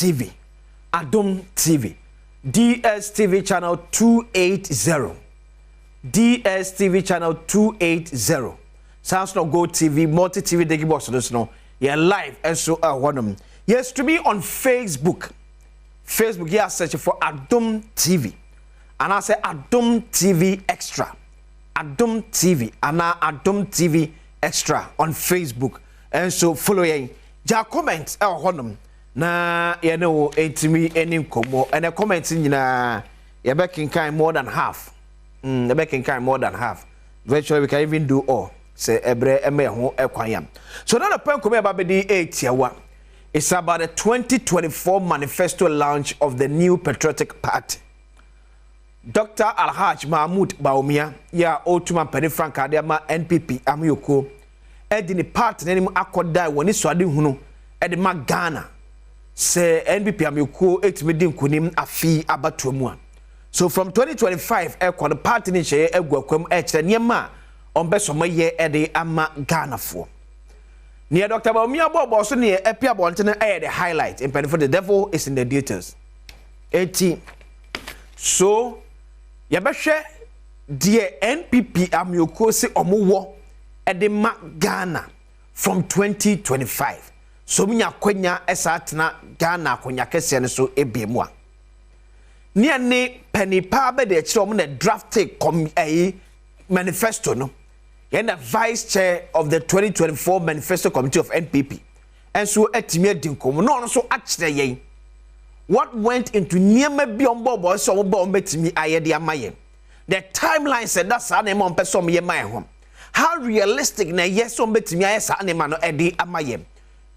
TV. Adom TV. DSTV channel 280. DSTV channel 280. Sounds no Go TV, multi TV digi box no. Yeah, live and so one. Yes, to be on Facebook. Facebook, yeah, search for Adom TV. And I say Adom TV Extra. Adom TV. And now Adom TV Extra on Facebook. And so follow ye. Ja comment honum. Na you know etimi any komo. And a comment in na you back in kind more than half. The back in kind more than half. Virtually we can even do all. Say ebre eme ho ekwanyam. So now the point come about the 8 it's about the 2024 manifesto launch of the new patriotic party. Dr. Alhaj Mahmoud Baumia, ya Otuma Penifran Kadiama NPP Amuyoko, Edini party name akoda woni swade hunu edema Ghana. Se NPP Amuyoko etmedin kunim afi abatomu. So from 2025 the party ni sheye egwakwam niema onbesoma ye ede ama Ghana for. Near Dr. Baumia Bobo so near Epia Bontene the highlight in for the devil is in the details. 18. So Yabashe dear NPP Amuyoko se omuwo edema Ghana from 2025. So minya kwenya esatena Ghana kwenya kese so ebiemwa. Near ne penny pa be de chiro mo na draft manifesto no. And the vice chair of the 2024 manifesto committee of NPP. And so etime dinko no so actually yen. What went into niema biombo boy so bo metimi ayede amaye. The timeline said that's an emon person ye my home. How realistic na yes so metimi ayesa anema no ede amaye.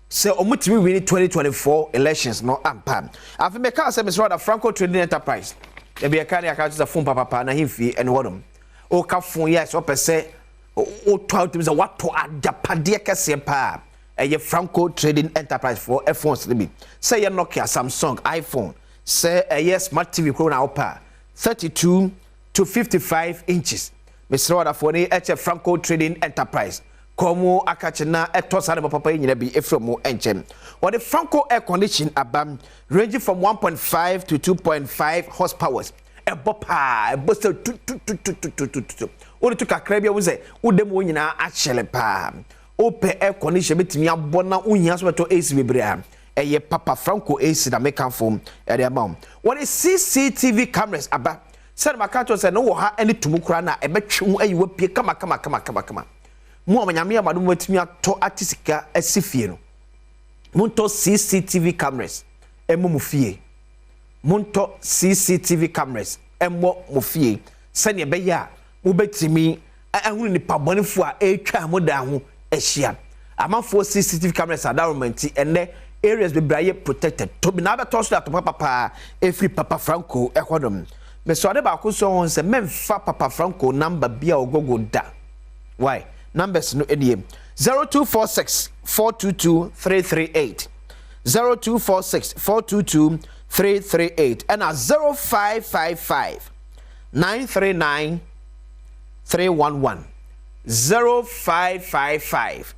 Say omutimi win 2024 elections no ampa. Afi me ka say Mr. Rather Franco Trading Enterprise. E be ka account to phone papa na himfi and wodom. O ka phone yes o pese o twelve times what to adapade kese pa. A Franco Trading Enterprise for phones libi. Say your Nokia, Samsung, iPhone. Say a smart TV corona opa 32 to 55 inches. Mr. Roda for the Franco Trading Enterprise. Komo akachena etosade papa nyina bi efremo enchem. Or the Franco air condition abam ranging from 1.5 to 2.5 horsepower. A bopa, a buster to Odi to kakra bia wo se wodem wo nyina akyele pa ope air condition betimi abona unya so beto AC bebre a eye papa Franco AC na make am form e dey am what is CCTV cameras aba said makato say no wo ha any tumukura na e betwe hu ayi wapie kama mu amanyame amado betimi ato atisika asifie no munto CCTV cameras emu fie munto CCTV cameras emo mu fie sane be ya ubetimi ahunu ni pabonefo a etwa mo da ho ehia amafo CCTV cameras adornment ene areas be braye protected to be na beto so that papa every papa Franco ehodom me so de ba ko so won se memfa papa Franco number bia ogogo da why numbers no edie 0246 422 338 0246 422 338 and 0555 939 311 0555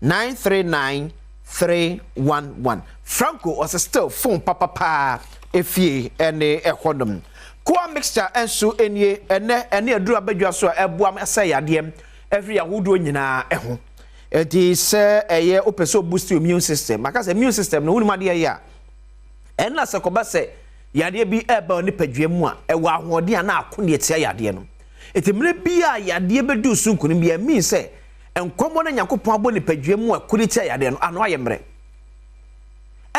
939 311 Franco was still phone papa efie ene ehodom kwa mixture enso enie ene aduru abadwa so ebuam ese yade every yahudo nyina eho edi se eye opeso boost immune system makase immune system no wunima de ya enna se koba se yade bi eba ni padwam a ewa ahode ana akone etia yade no etimre bia yade bedu sunkunu bia mean say enkomo na yakopon abo ni padwam a kuritia yade no ano ayemre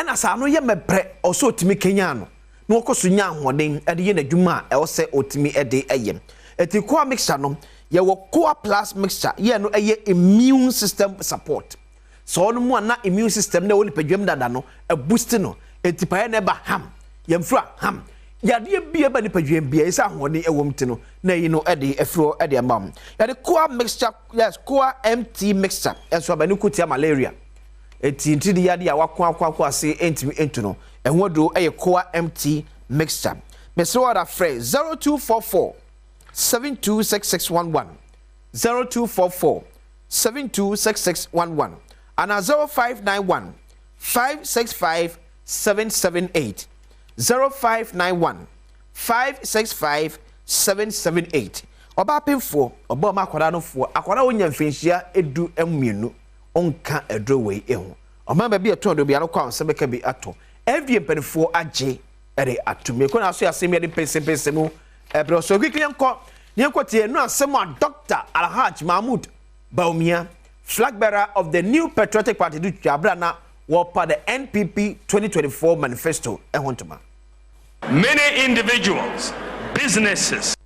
ena sa ano ye mepre oso otimi kenya no na okoso nya ahoden ede ye nadwuma e ose otimi ede ayem eti kwa mixture no ye wo core plus mixture ye no eye immune system support so no mu na immune system na woni padwam dada no e boost no eti pa na ba ham yemfra ham yade bia ba ni padwam bia isa ahode ewom ti no na yi no ede efro ede amam yade core mixture yes core MT mixture enso ba ni kutia malaria eti ntidi yade ya wakwa ase entimi entu no enwodo eye core MT mixture mesro order phrase 0244 726611 0244 726611 and 0591 565 778 0591 565 778 oba pemfo oba ma akwara no fo akwara wonya mfenhia edu emienu onka edrowei ehu oma ba bi eto do bia no kwa se beka bi ato evie mpenfo age ere atume ko na so asem ye de pensenpensenmu bro so quickly nko tie no asem a Dr. Alhaj Mahmoud Baumia, flag bearer of the new patriotic party du Jabra na wopa the NPP 2024 manifesto ehontoma. Many individuals, businesses,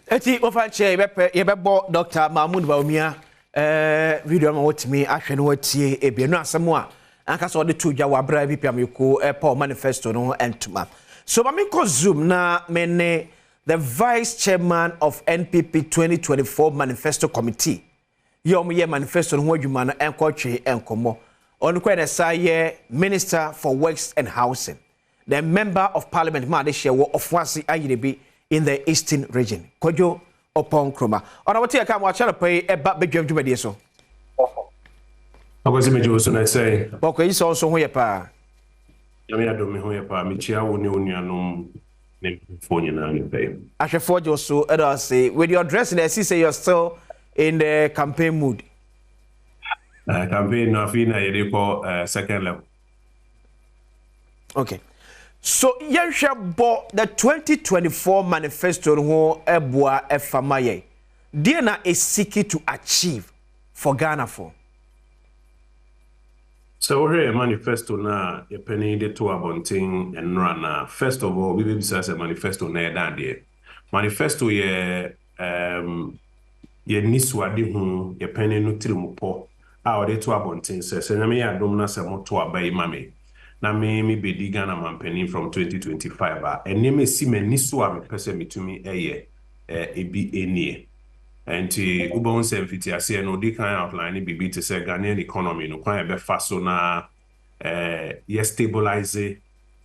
Eti ofanche yebebo Dr. Mahmoud Baumia video ma wotimi ahwe no watie ebienu asemo a anka so de tuja wabra bi piameko Paul manifesto no entuma so ma me ko zoom na mene the vice chairman of NPP 2024 manifesto committee ye manifesto no adwuma no enkotwe enkomo on kwa na saye minister for works and housing the member of parliament ma de shewo ofwase ayirebi in the eastern region. Kojo upon Kroma. On our take, I'm watching a pay about big Jumadi so. I was in I say, okay, so also where pa. Yamia do me who pa, Michia, Union, phone and pay. I should forge you so, and I'll say, with your dress, and I see say you're still in the campaign mood. Campaign, nothing, I call second level. Okay. So yensha bo the 2024 manifesto ho eboa efamaye dia na esiki to achieve for Ghana for. So here manifesto na ye penny de to abonting and run first of all we be say manifesto na dan there. Manifesto ye niswade hu ye penny no tirimupo a ode to abonting say na me Adom na se moto abai mame. Na me bedi Ghana mampeni from 2025 and name si me niso a me pese me tumi ebi enie enti ubon se mfiti ase no di kan outline bibi te se Ghanaian economy no kwan be fa so na ye stabilize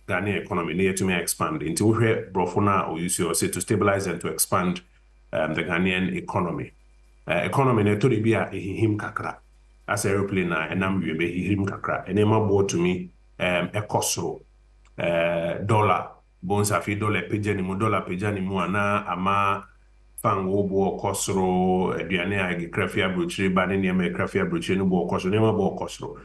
Ghanaian economy ne to me expand into where brofo na o use or say to stabilize and to expand the Ghanaian economy economy ne to de bia ehihim kakra as aeroplane na enam wie be ehihim kakra enema bo to me ekosro dollar bonsa fi dollar pejani mu dollar pejani mu ana ama fango bo kosro aduane agi krafia brochire ba ne ne krafia brochire no bo kosro ne ma bo kosro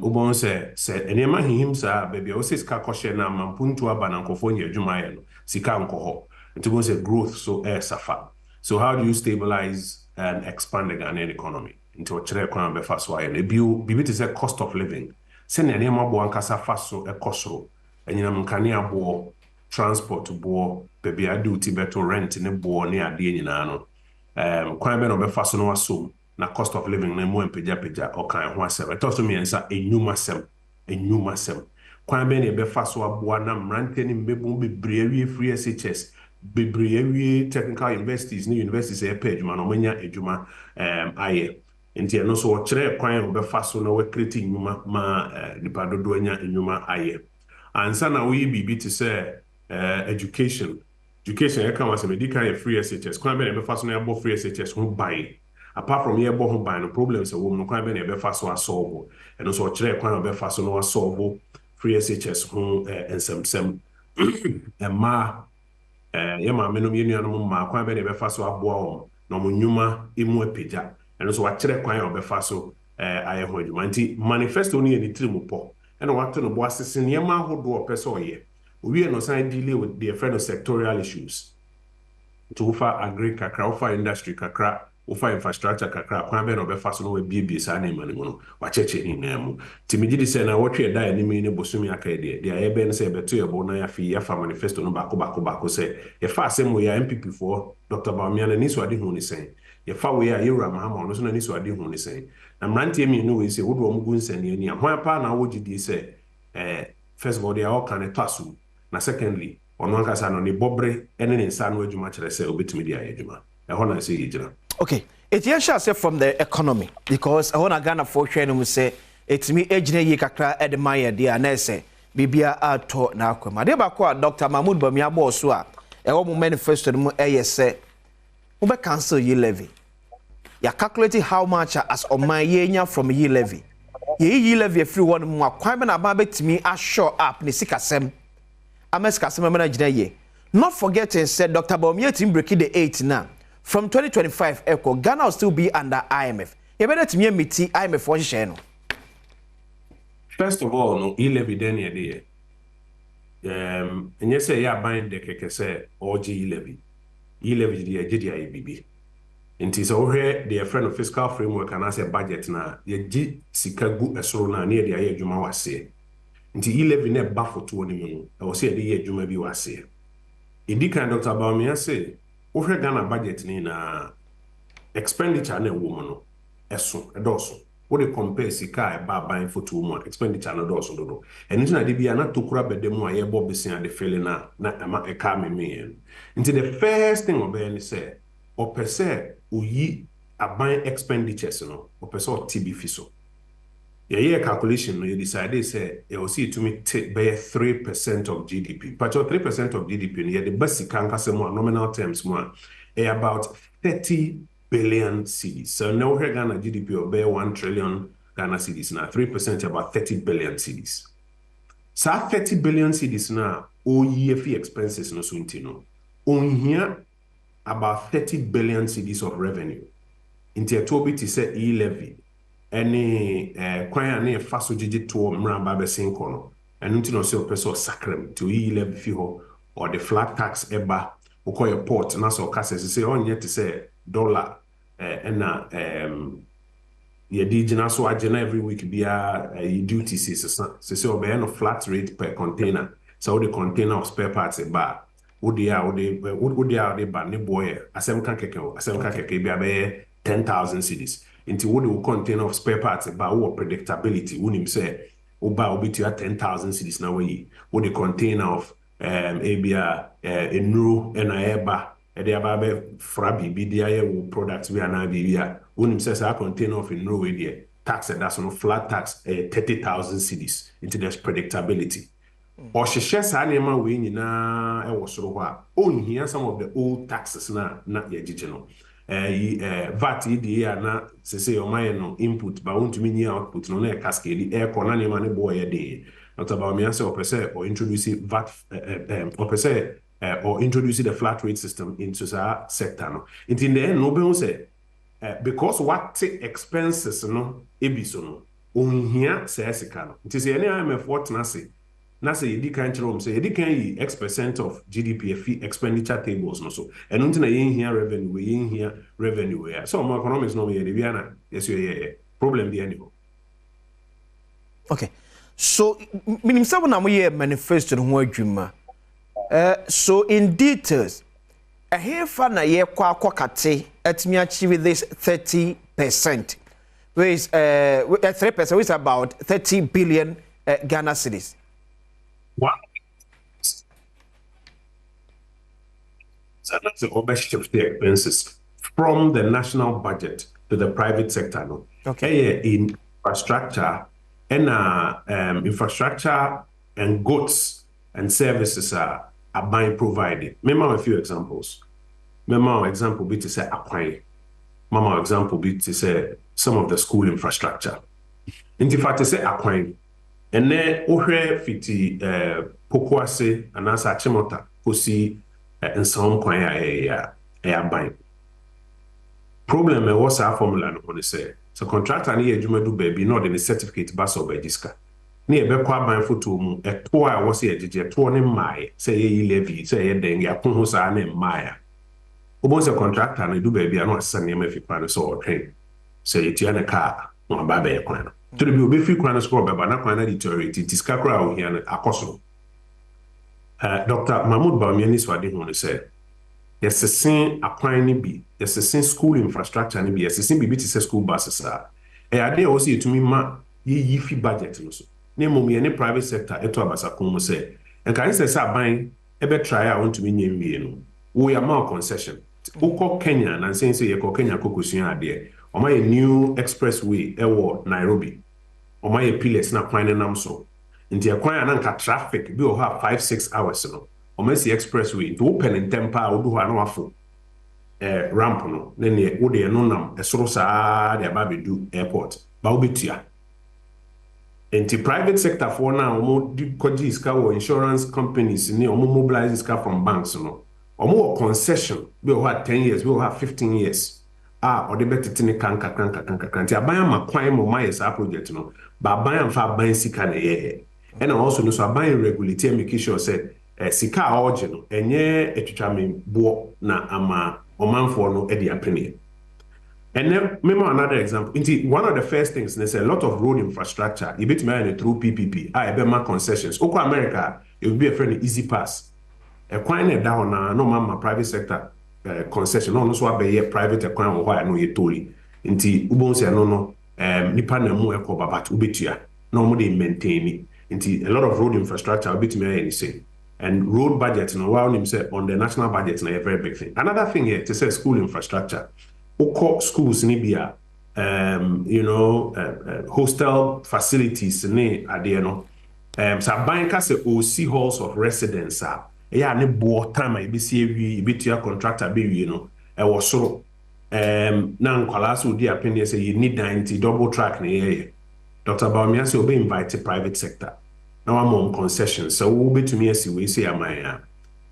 ubon se enema hihim sa baby o se ska koshe na mampuntu aba na nkofo nya adwuma ye no sika nkoho ntibon se growth so suffer. So how do you stabilize and expand the Ghanaian economy into a chere kwan be fa so aye na bibi te say cost of living sene ne ma bo ankasa faso ekosro enyina mkane abo transport bo bebi adu ti beto rent ne bo ne ade nyina no kwan be no be faso no asom na cost of living na mu empagya okan ho asem to so miensa enyuma sem kwan be ne be faso abo na mrante ne mbebu bebre awie free SHS bebre awie technical universities ne universities e page ma no manya edwuma aye nti no so kire kwan ho be faso na we create nyuma ma nipa dodo anya nyuma aye ansa na we bibi to say education e come as a medical free SHS kwan be be faso na abo free SHS ho buy apart from here bo ho buy no problems e wo no kwan be be faso asolve and so kire kwan ho be faso na solve free SHS ho ensemsem ma ye ma menom ye nuanom ma kwan be be faso aboa ho no mo nyuma emu apagya and so akire kwan obefa so aye ho adwuma nti manifesto ni eni tirimu po and wato no bo asese ne ma hodo opese oye owie no san deal with the friend of sectorial issues to offer agri kakra offer industry kakra wofa infrastructure kakra kwan be no be fa so no wabiebie saa ne mane mu no wacheche ni na mu timigi di se na wotwe da ani mi ne bosumi aka de dia ye be ne se be to ye bo na ya fi ya fa manifesto no bako se ye fa asem ya MPP for Dr. Bawumia ni so ade hu ni sen ye fa we ya Yewura Mahama no so na ni so ade hu ni sen na mrantie mi no we se wodo om gu nsani ani hwan pa na wogidi se first of all they all can tasu na secondly ono ankasa no ni bobre ene ne nsa no adwuma kire se obetimi dia adwuma ho na se yejira. Okay, it yes shall say from the economy because I want to Ghana for share no say etimi ejina yi kakra edema dia na say bibia ato na akwama de ba ko Dr. Mahmoud Bawumia bo so a ewo mo manifesto no say we be cancel ye levy. Ya calculate how much as on my yenya from ye levy. Ye levy free one mo akwan be na ba betimi a show up ne sikasem. Amesikasem me na gina ye. Not forgetting said Dr. Bawumia team break the 8 now. From 2025 echo Ghana will still be under IMF. You better to me meet IMF for share no. First of all, no e-levy then ye and yes say ya bind the keke say OG e-levy. E-levy the GDI BB. It is over the friend of fiscal framework and as a budget na ye G sikagu esoro na near the aye juma wase. Nti e-levy ne bafo to ni mu. I was say the year juma bi wase. Indika Dr. Bawumia say wohwe Ghana budget ni na expenditure na wo no eso edoso wo de compare sika e ba ban for two months expenditure na doso dodo eni na de bia na tokura bedemu a ye bo besia de fele na ama e ka me nti the first thing obey ni say opese oyi aban expenditures no opese o TB fiso ye calculation no you decide say you will see to me take by 3% of GDP. But 3% of GDP, yeah, the basic kankasemo nominal terms more about 30 billion cedis. So now here Ghana GDP will be 1 trillion Ghana cedis now. 3% about 30 billion cedis. So 30 billion cedis now, all year fee expenses no suintino. On here about 30 billion cedis of revenue. Into a topic to say e-levy. Any kwan na fa so gigi to mramba be senko no enu ti no se opeso sacrament to e-levy fi ho or the flat tax eba ukoye port na so kase se onye te say dollar na ye di gina so agena every week bia duty se obe no flat rate per container so the container of spare parts eba odi a ba ne boy asem kan keke bia be 10,000 cedis. Into what will contain of spare parts about what predictability wouldn't say about obi 10,000 cedis now we what the container of abia enru eba e aba frabi bi dia products we are now bia wouldn't say a container of enru we there tax that's no flat tax 30,000 cedis into this predictability or she shares anima we nyina e wo soro ho a on here some of the old taxes na ye gigino VAT idea na say your no input but won't mean output no na cascade air corner na ne boy dey not about me say or introduce VAT or introduce the flat rate system into that sector no in the end no be say because what expenses no ebiso no on here say sika no it is any IMF what na say you can say you can X% of GDP fee expenditure tables no so and until in here revenue so my economics no here yes problem the anyway. Okay, so meaning someone am here manifesto no adwuma so in details here fa na ye kwa kate atimi achieve this 30% which is 3% which is about 30 billion Ghana cedis. Wow. So that's the overshift of the expenses from the national budget to the private sector. No? Okay. In infrastructure and goods and services are being provided. Remember a few examples. Remember example be to say acquire. Remember example be to say some of the school infrastructure. In fact, to say acquire. And then ohwe fiti pokuase anasa chimota kosi in some kwan ya ban problem e was our formula no say so contractor na adwuma do baby no the certificate bas of register na e be kwa ban photo mu e to a wo se ejeje to ne mai say ye levy say ye den ya ko ho sa na mai Almost a contractor and do baby, I know send him if you plan so train. Say it's in a car, no baby a plan. To the be free crown score, but not quite deteriorated. It is Kakra here a cost. Dr. Mahmoud Bawumia Swadi who said, yes, a sin acquiring be, yes, a sin school infrastructure and be, yes, a sin be school buses are. A idea also to me, ma, ye fee budget. Name me any private sector, eto abasa kumo say, and can say, buying a try I want to be near me. We are more concession. Uko Kenya, and saying say, Kenya Kokusian idea, or my new expressway, Ewo, Nairobi, or my pillars na quine and so. Nti akwan ananka traffic bi o ha 5-6 hours no o ma si expressway to open in temper o do ha na wafo ramp no ne wo de no nam esoro saa de aba bedu airport ba obetua nti private sector for now o di koji iska wo insurance companies ni o mobilize iska from banks no o mo concession bi o ha 10 years bi o ha 15 years o de betete ne kanka nti aban ma kwan mo ma yes a project no ba aban fa aban sika na ye. And also, no, so I buy regularity and make sure said, Sika original, and yeah, etchame bo na ama oman for no edi opinion. And then, remember another example. Indeed, one of the first things, there's a lot of road infrastructure. You bet me through PPP. I bet my concessions. Oko America, it will be a fairly easy pass. A quite down na no mama private sector concession. No, so I be private account or why I know you totally. Indeed, ubon say no nipa na mu ekoba but ubetua. No more they maintain it. A lot of road infrastructure will be to me anything. And road budget, while on the national budget is a very big thing. Another thing here, to say school infrastructure. Schools in Libya, hostel facilities are there, no. So buying OC halls of residence are. Yeah, ne bo time I be see you be to your contractor be was so now class would the opinion say you need 90 double track ne. Dr. Bawumia say we invite private sector. Now I'm on concessions. So we'll be to me as we say am I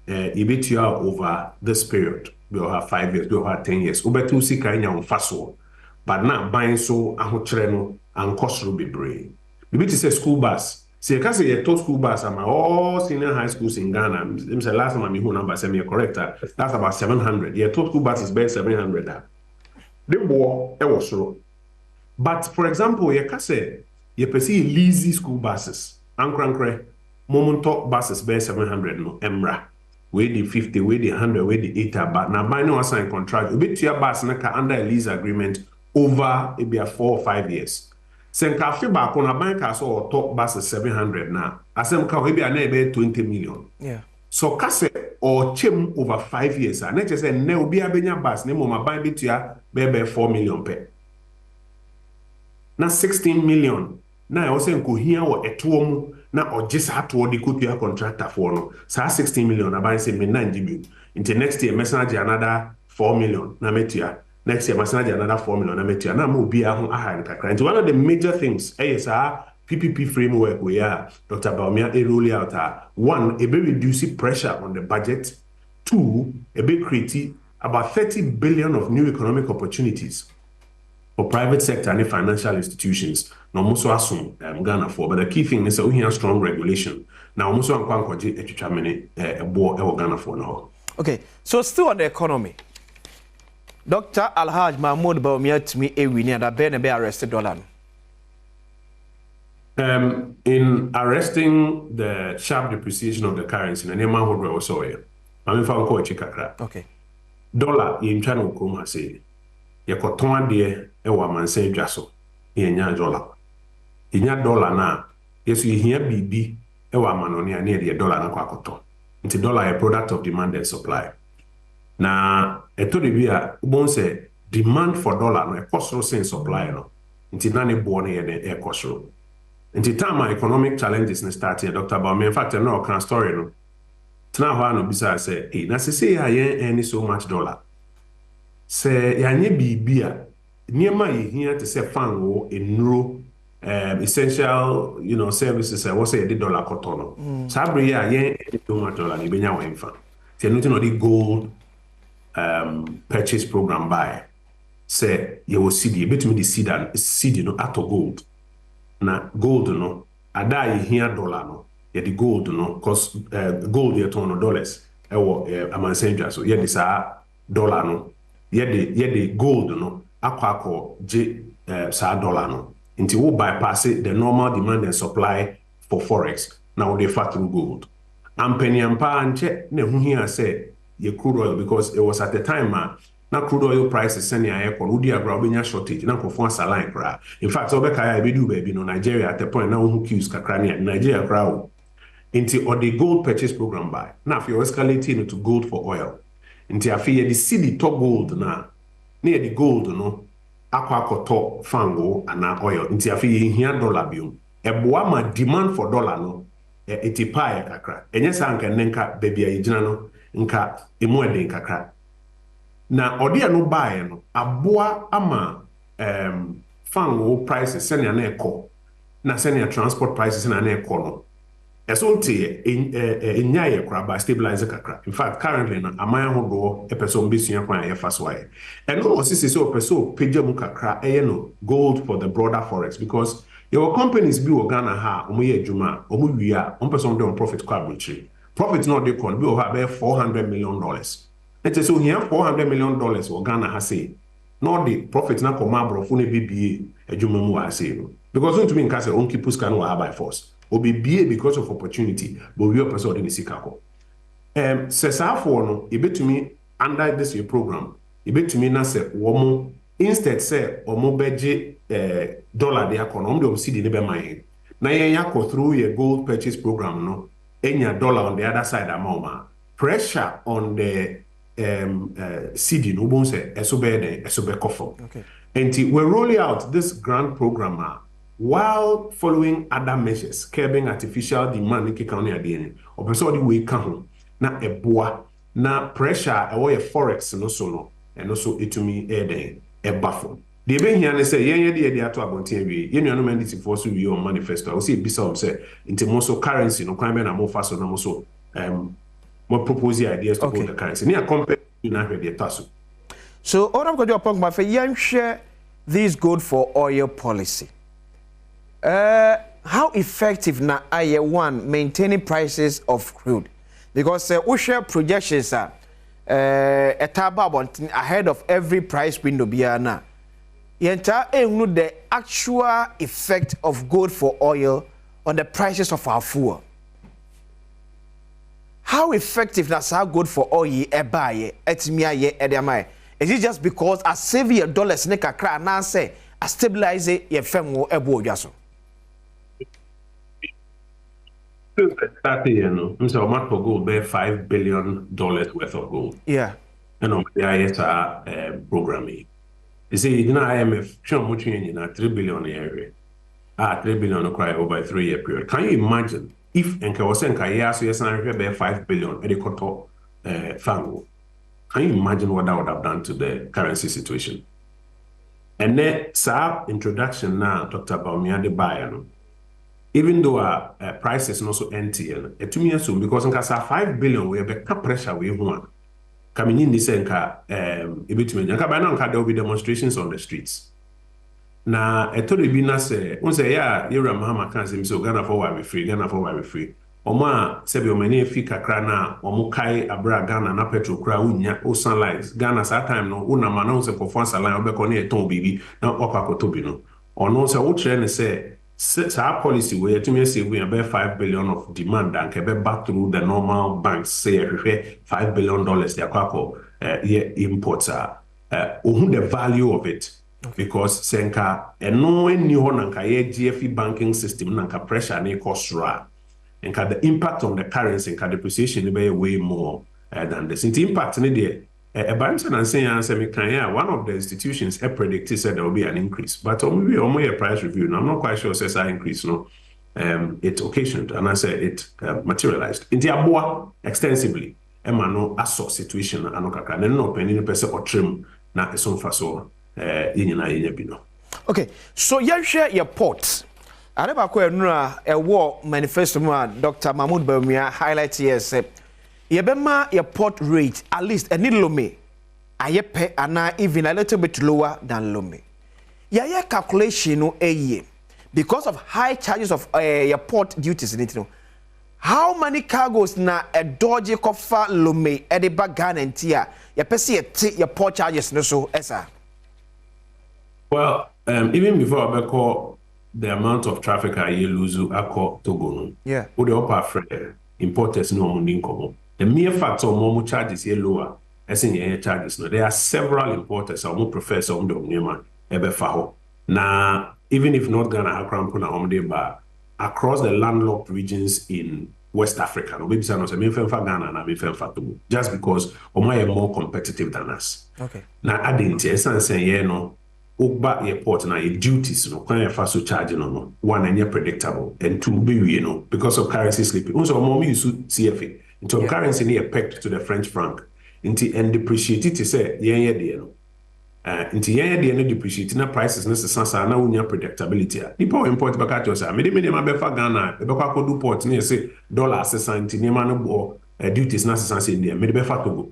over this period. We'll have 5 years, we'll have 10 years. We'll be to see kind of fast. But now buying so and cost will be brave. Maybe to say school bus. See, I can say you taught school bus. I'm all senior high schools in Ghana. I'm say last time I'm who number semi correct. That's about 700. Yeah, taught school bus is about 700. The war it was so. But for example, you can say you perceive leasy school buses. Ankrankre, moment talk buses by 700 no emra. We the 50, we the 100, we the 80, but now by no sign contract. You bet to your bus under a lease agreement over it be a 4 or 5 years. Sen ka fi back on a bank or top buses 700 now. Asem ka we be an 20 million. Yeah. So kase or chim over 5 years. And just say ne obi abenya bus ne mo ma ban bit ya be 4 million pe. Na 16 million. Na I also nko hia wo etuom na ogisa ato de kotua contractor for no. Sa 16 million na ban say me 9 GB. Into next year message another 4 million na metua. Next year message another 4 million na metua. Na mo bia ho aha nkakra. Into one of the major things yes PPP framework we are Dr. Bawumia roll out one a be reduce pressure on the budget. Two, a big create about 30 billion of new economic opportunities for private sector and financial institutions. No muso assume Ghana for, but the key thing is that we have strong regulation. Now muso ankwankoje etwamene ebo Ghana for now. Okay, so still on the economy. Dr. Alhaj Mahmoud Bawumia to me wini that be arrested dollar. In arresting the sharp depreciation of the currency, and Emma would also here. I'm found called Chikakra. Okay. Dollar in China Kuma say, Yakoton dear, Ewa man say Jasso, Yenya dollar. Inya dollar na, yes, you hear BB, Ewa man near the dollar na kwakoto. It's a dollar a product of demand and supply. Now, a to the via, won't say demand for dollar, no, a cost in supply, no. It's not born here, the air cost. In the time my economic challenges in starting, Dr. Bawumia, in fact, I know a story, no. Now, no bisa say, hey, na say I earn so much dollar. Say, ya nye bibia, niema ye here to say fan wo enro essential, services. I was say the dollar kotono. Sabri ya yen so much dollar ni benya wa infan. Say nothing on the gold purchase program buy. Say you will see the between the seed ato gold. Na gold no ada ye here dollar no. Yeah, the gold, no, because gold, you $200. Amansenja, so yeah, this dollar no yede gold no akwa je sa dollar no nti wo bypass the normal demand and supply for forex now they fat through gold ampeni ampa anche na hu hia say ye crude oil because it was at the time na crude oil prices send ya ekon udi agra obenya shortage na kofo asaline kra in fact obeka ya ebedu baby no Nigeria at the point na hu queues kakra ne Nigeria kra into or the gold purchase program by now if you're escalating into gold for oil into afi ye the city top gold na near the gold no akwa top fango and oil into afi ye here dollar biom eboa ma demand for dollar no etipa kakra enye sa nka nenka baby ayigina no nka emu eden kakra na ode no buy no aboa ama fango prices senia na ekọ na senia transport prices na ekọ no esonte enyaye kra ba stabilizer kakra in fact currently na amaya hodo epeso mbesua kwan ye faswaye and no osisi so peso page mu kakra no gold for the broader forex because your companies bi Ghana ha omoye adwuma omowia ompeso dem profit kwa abrochi profit no dey kon bi o ha be $400 million it is so here $400 million o Ghana ha say no the profit na koma abrofo na bibie adwuma mu wa say no because don't mean say on keep puska no ha by force obibie because of opportunity but we are person dey sikako sesafo no ebetumi under this your program ebetumi na say womo instead say omo beje dollar dey akọ no see the be man na yen yakọ through your gold purchase program no enya dollar on the other side amount pressure on the CD no bon say esobe kofo okay and we roll out this grand program while following other measures curbing artificial demand in county again or person the way can na eboa na pressure or forex no so no and also etumi e bafo the be here na say yen dey ato abonten wi yen nuanu mandate for so wi on manifesto we say bisa say into so currency no kwan be na mo fa so na mo so more propose ideas to hold the currency near compare na hwe taso so Odom go do upon ma fe yen share this gold for oil policy. How effective na aye one maintaining prices of crude? Because we share projections are ahead of every price window biana. Yenta ehunu the actual effect of gold for oil on the prices of our fuel. How effective na sa gold for oil ebaye etimi aye edamai? Is it just because a save your dollars ne kakra na say a stabilize your femo ebo odwaso? That year, no, so much for gold, be $5 billion worth of gold. Yeah. And on the ISR programming. You see, in IMF, show much in a $3 billion area. $3 billion cry over a 3-year period. Can you imagine if Nkawasenka yes, yes, and be $5 billion at the koto fango? Can you imagine what that would have done to the currency situation? And then, sir, introduction now, Dr. Baumiade Bayano. Even though prices not so empty, it to me assume because nkasa $5 billion we be pressure we want. Coming in this nka ebitumi nka by now there will be demonstrations on the streets. Na etori bi na say unse ya Yura Mahama kan say so Ghana for we free, Ghana for we free. Oma se be omani fi kakra na omo kai abra Ghana na petrol kra unya o sunlight. Ghana sa time no una ma na se for fonsa line obekọ na eton bibi na okwakoto bi no. Ono se wo kire ne say our policy where to me say we have $5 billion of demand and can be back through the normal banks say $5 billion they are imports are the value of it because senka no any nanka GFE banking system nanka pressure and cost ra and the impact on the currency and depreciation be way more than this. The impact in the Banton and saying one of the institutions predicted said there will be an increase, but maybe only a price review. Now, I'm not quite sure says that increase, no. It occasioned, and I said it materialized. In the Aboa extensively, no aso situation, and no penny person or trim na eson faso bino. Okay, so you share your ports. I never quite know a war manifesto. Dr. Mahmoud Bawumia highlights here say. Yebema your port rate at least a little lome ayepe ana even a little bit lower than lome. Your calculation no a year because of high charges of your port duties in it. how many cargoes na a dodgy kofa Lome ediba Ghana and tia ya pesi your port charges no so esa? Well, even before I call the amount of traffic I lose I call Togo. Yeah. Who the upper friend importers no money. The mere fact of more charges here lower, as in your charges. No, there are several importers or more professors on the Omnima Ebefaho. Now, even if not Ghana have crampon bar across the landlocked regions in West Africa, no maybe some say for Ghana and me for Togo, just because Omai are more competitive than us. Okay. Now, I didn't say yeah no. Oba airport na your duties no can you so charge no one and predictable and two be you know because of currency slipping also mom use CFA into currency near pegged to the French franc into and depreciate it say yeah no into yeah no depreciate na prices na sense na unya predictability a nipa import back to say me de ma be fa Ghana e be kwa do port na say dollar $60 ni ma no bo duties na sense in there me de be fa Togo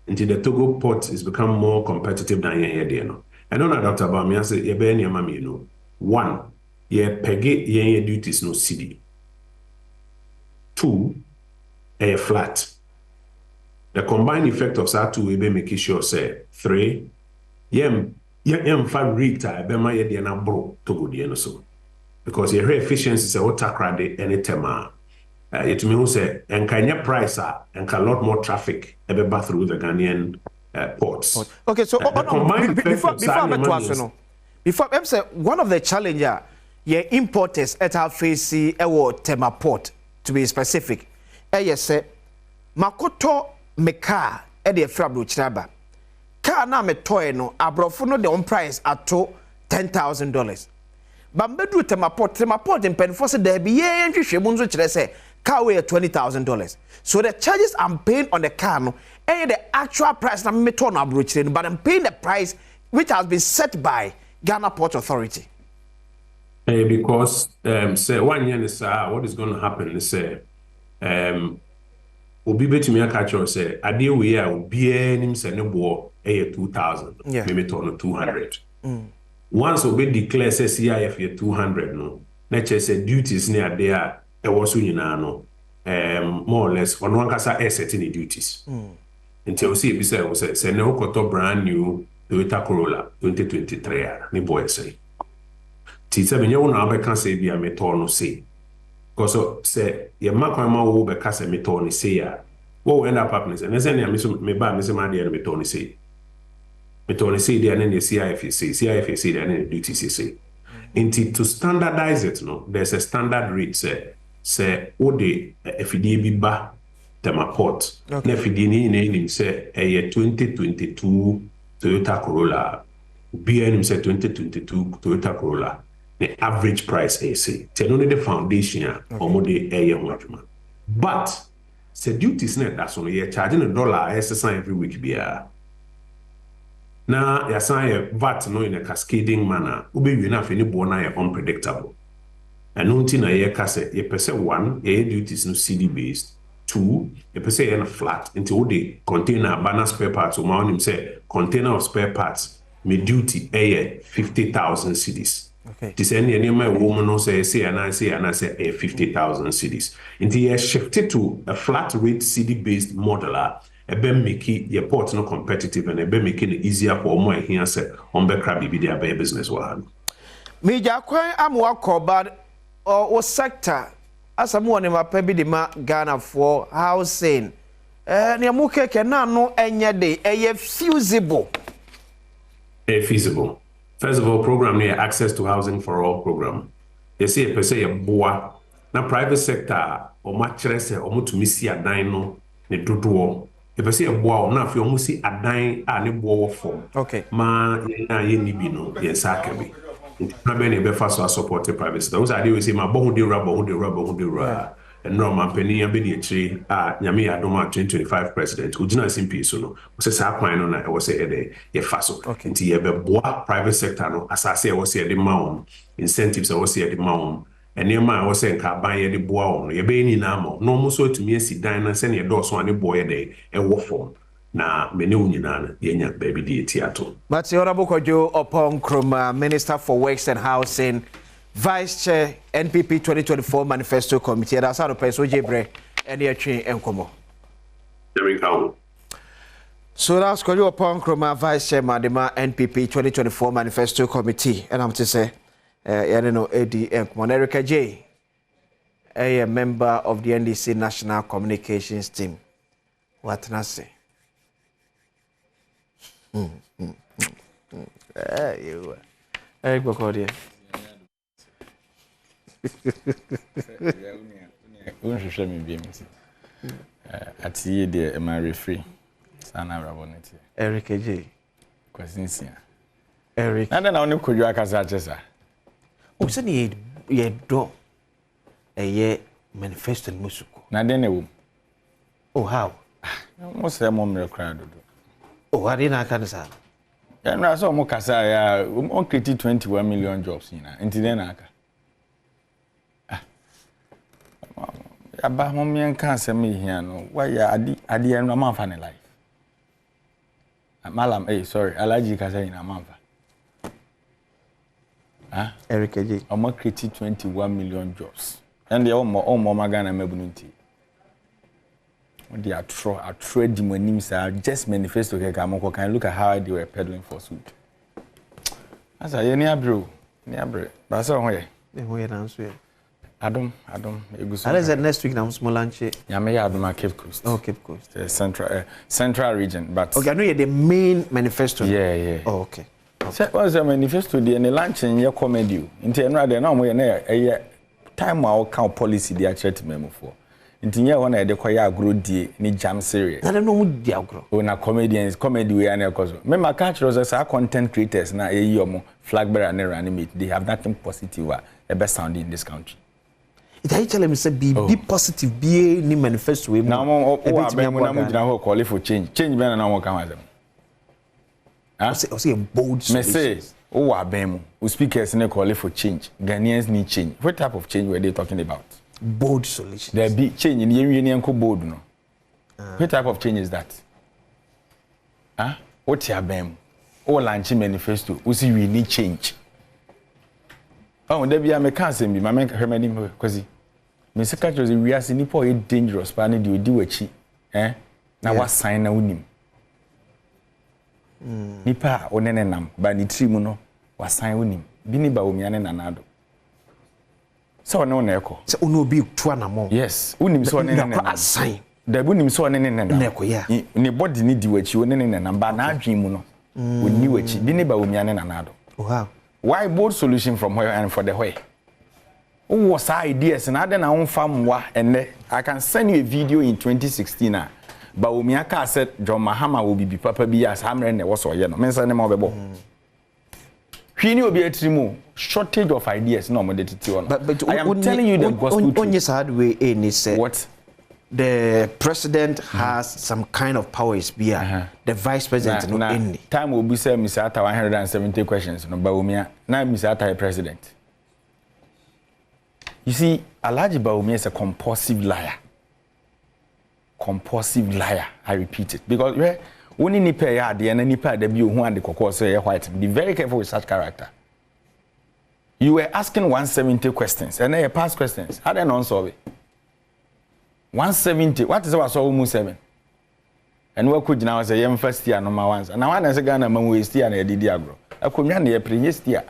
into the Togo port is become more competitive than yeah no. I don't know Dr. Bami, I say, you be any mammy, you know. One, ye peggy ye duties no CD. Two, a flat. The combined effect of that two will be making sure say. Three, ye fat rate be my ye na bro to go the so. Because your efficiency say what takrade any tema. It means say and can price and a lot more traffic ever through the Ghanaian ports. Okay, so before I'm say one of the challenger importers at our face Tema port to be specific. Yes, say Makoto meka the frabro chiraba. Car na me toy no abrofo no the on price at $10,000. But medu Tema port in Penfose there be ye nhwehwemu nso say car weigh $20,000. So the charges I'm paying on the car no and the actual price na me turn abroad, but I'm paying the price which has been set by Ghana Port Authority. Because say 1 year is what is going to happen is say obi betumi aka catch say ade we a obi anim say ne bo 2,000 maybe turn 200. Once obi declare say CIF 200 no na say duties ne ade a e wo so nyina no more or less on one kasa setting the duties. Until we see it say no koto brand new Toyota Corolla 2023 ni boy say. Tisa benye una abeka say bi a meto no say. Because say ye makwa ma wo be kasa meto ni say ya. What end up happening say say me ba me say ma dey meto ni say. Meto ni say dey na the CIF say dey na the duties say. Until to standardize it no there's a standard rate say o de FDA bi ba Tema port. Okay. Na fidi ni say a 2022 Toyota Corolla. BN say 2022 Toyota Corolla. The average price say. It's only the foundation or more the air one. But say duties net that's only you're charging $1 SSI every week beer. Now you sign VAT no in a cascading manner. Ube you enough any bona unpredictable. And nothing a year casse ye per se one, your duties no CD based. Two, you per se in flat into the container banner spare parts. So him say container of spare parts me duty a 50,000 cedis. Okay. This any my woman no say and I say 50,000 cedis. Into you shifted to a flat rate CD based modeler. A be making your port no competitive and a be making it easier for more here say on be crabby be their business one. Me jakwan amwa kobad o sector asamu ne mapa bi de ma Ghana for housing ne amu keke na no enye de eye feasible. Feasible. First of all, program near access to housing for all program. They say per se boa na private sector o ma kire se o mutumi si adan no ne dodoɔ. If I say boa na fi o mu si adan a ne boa form. Okay. Ma na ye ni bi no ye sa ka bi. Na be ne be fa so support private sector. Those are they say ma bo hu de ra. And no man penny and be the tree Nyame Adom 2025 president who did not simply so no was a quite on I was a faso until you have a private sector no as I say I was here the mount incentives I was here the mount and near my was saying can buy the boy on your baby now no more so to me sit down and send your door so any boy a day and work for na many union yenya baby theater. But the honorable Kojo upon Kroma Minister for Works and Housing Vice Chair NPP 2024 Manifesto Committee. That's how the person Jebre and the train and Como. So that's called you upon Chroma Vice Chair Madema NPP 2024 Manifesto Committee. And I'm to say, I don't know, ADM Erica J, a member of the NDC National Communications Team. What can I say? You Eric Bokodia. At the day, my referee, Sana Raboneti. Eric J. Kwasinsia. Eric. And then I only could you akasa. Oh, so ye do a ye manifesto in Musuko. Nadene. Oh, how? Most of them are crowd. Oh, I didn't understand. And I saw Mokasa, on created 21 million jobs in Intidenaka. About mommy and cancer me here, no. Why I didn't know my funny life. Malam, sorry, allergic as in a month. Eric J. I'm created 21 million jobs. And they all more Magana Mebunity. They are trade names are just manifesto. Can look at how they were peddling for food. As I near bro, but somewhere. Adom. How is it next week now? Small lunch. Adom Cape Coast. Oh, Cape Coast. The central region, but okay, I know you're the main manifesto. Yeah. Oh, okay. So what's the manifesto? The lunch in your comedy. Into another no more a time our count policy the actual memo for. Into your one the choir grow the ni jam series. I don't know what they grow. When a comedians comedy we are cause. Remember catch us as content creators na a year flag bearer and animate. They have nothing positive a best sound in this country. It I tell me say be positive be ni manifesto we. Now I'm call for change. Change ben na mo kan them. I say a bold solution. We speakers in call for change. Ghanaians need change. What type of change were they talking about? Bold solutions. There be change in the union board, no. What type of change is that? What's your BEM? All launching manifesto. We see we need change. Oh, there be a mechanism. My man remedy because Mr. Catchers we are seeing people dangerous. But I do what now what sign na unim. Nipa onenenam ba ni trimu no wasan wonim bini ba omiane nanado so no na eko so ono bi to na mo yes wonim so onenenam asan da wonim so onenenam na eko ya ni body ni di wachi onenenam ba na adwen mu no oni wachi bini ba omiane nanado wow why bold solution from where and for the way what ideas na ade na wonfa mwa enne I can send you a video in 2016 But Umiaka said John Mahama will be papa be as hammer and was or no. Mensa name of he knew be a trimo shortage of ideas no modality on. But I am telling you the gospel. On yes hard way in said what the president has some kind of powers be the vice president no any. Time will be say Mr. Ata 170 questions no Baumia. Now Mr. Ata a president. You see, Alhaji Baumia is a compulsive liar. Compulsive liar, I repeat it. Because only nipa ya de and nipa de bi who and the kokko say white. Be very careful with such character. You were asking 170 questions and then you pass questions. How then answer it? 170. What is our so 7? And what could now say yam first year number ones. And now one as a Ghana man waste year and did agro. I could near previous year.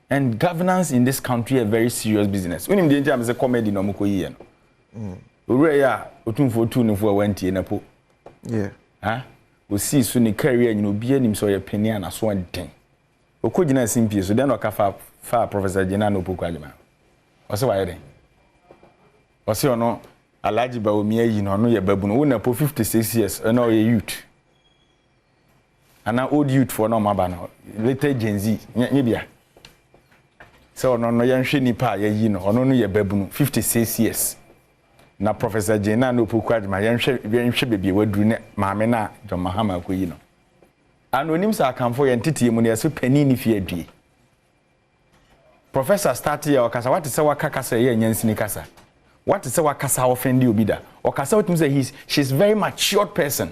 And governance in this country a very serious business. When in danger is a comedy no muko yen. Ureya otumfo tu ne fo wantie na po o si so ne career nyino bia nim so ye pani ana so nden o kogina simpie so den o ka fa professor Jena no poku adema o se wa ye den o se ono Alhaji Baomi ayi no no ye babu no na po 56 years na o ye youth ana old youth for no maba no later Gen Z nye bia so ono no ye nhwe nipa ye yi no ono no ye babu no 56 years na Professor Jena no pokwadma yenhwe bebie waduru ne maame na John Mahama akoyi no anonim sa akamfo ye ntete mu ne yeso pani ni fie adue Professor start ya okasa what is wa kakasa ye nyansini kasa what is wa kasa offend obi da okasa what say she's very matured person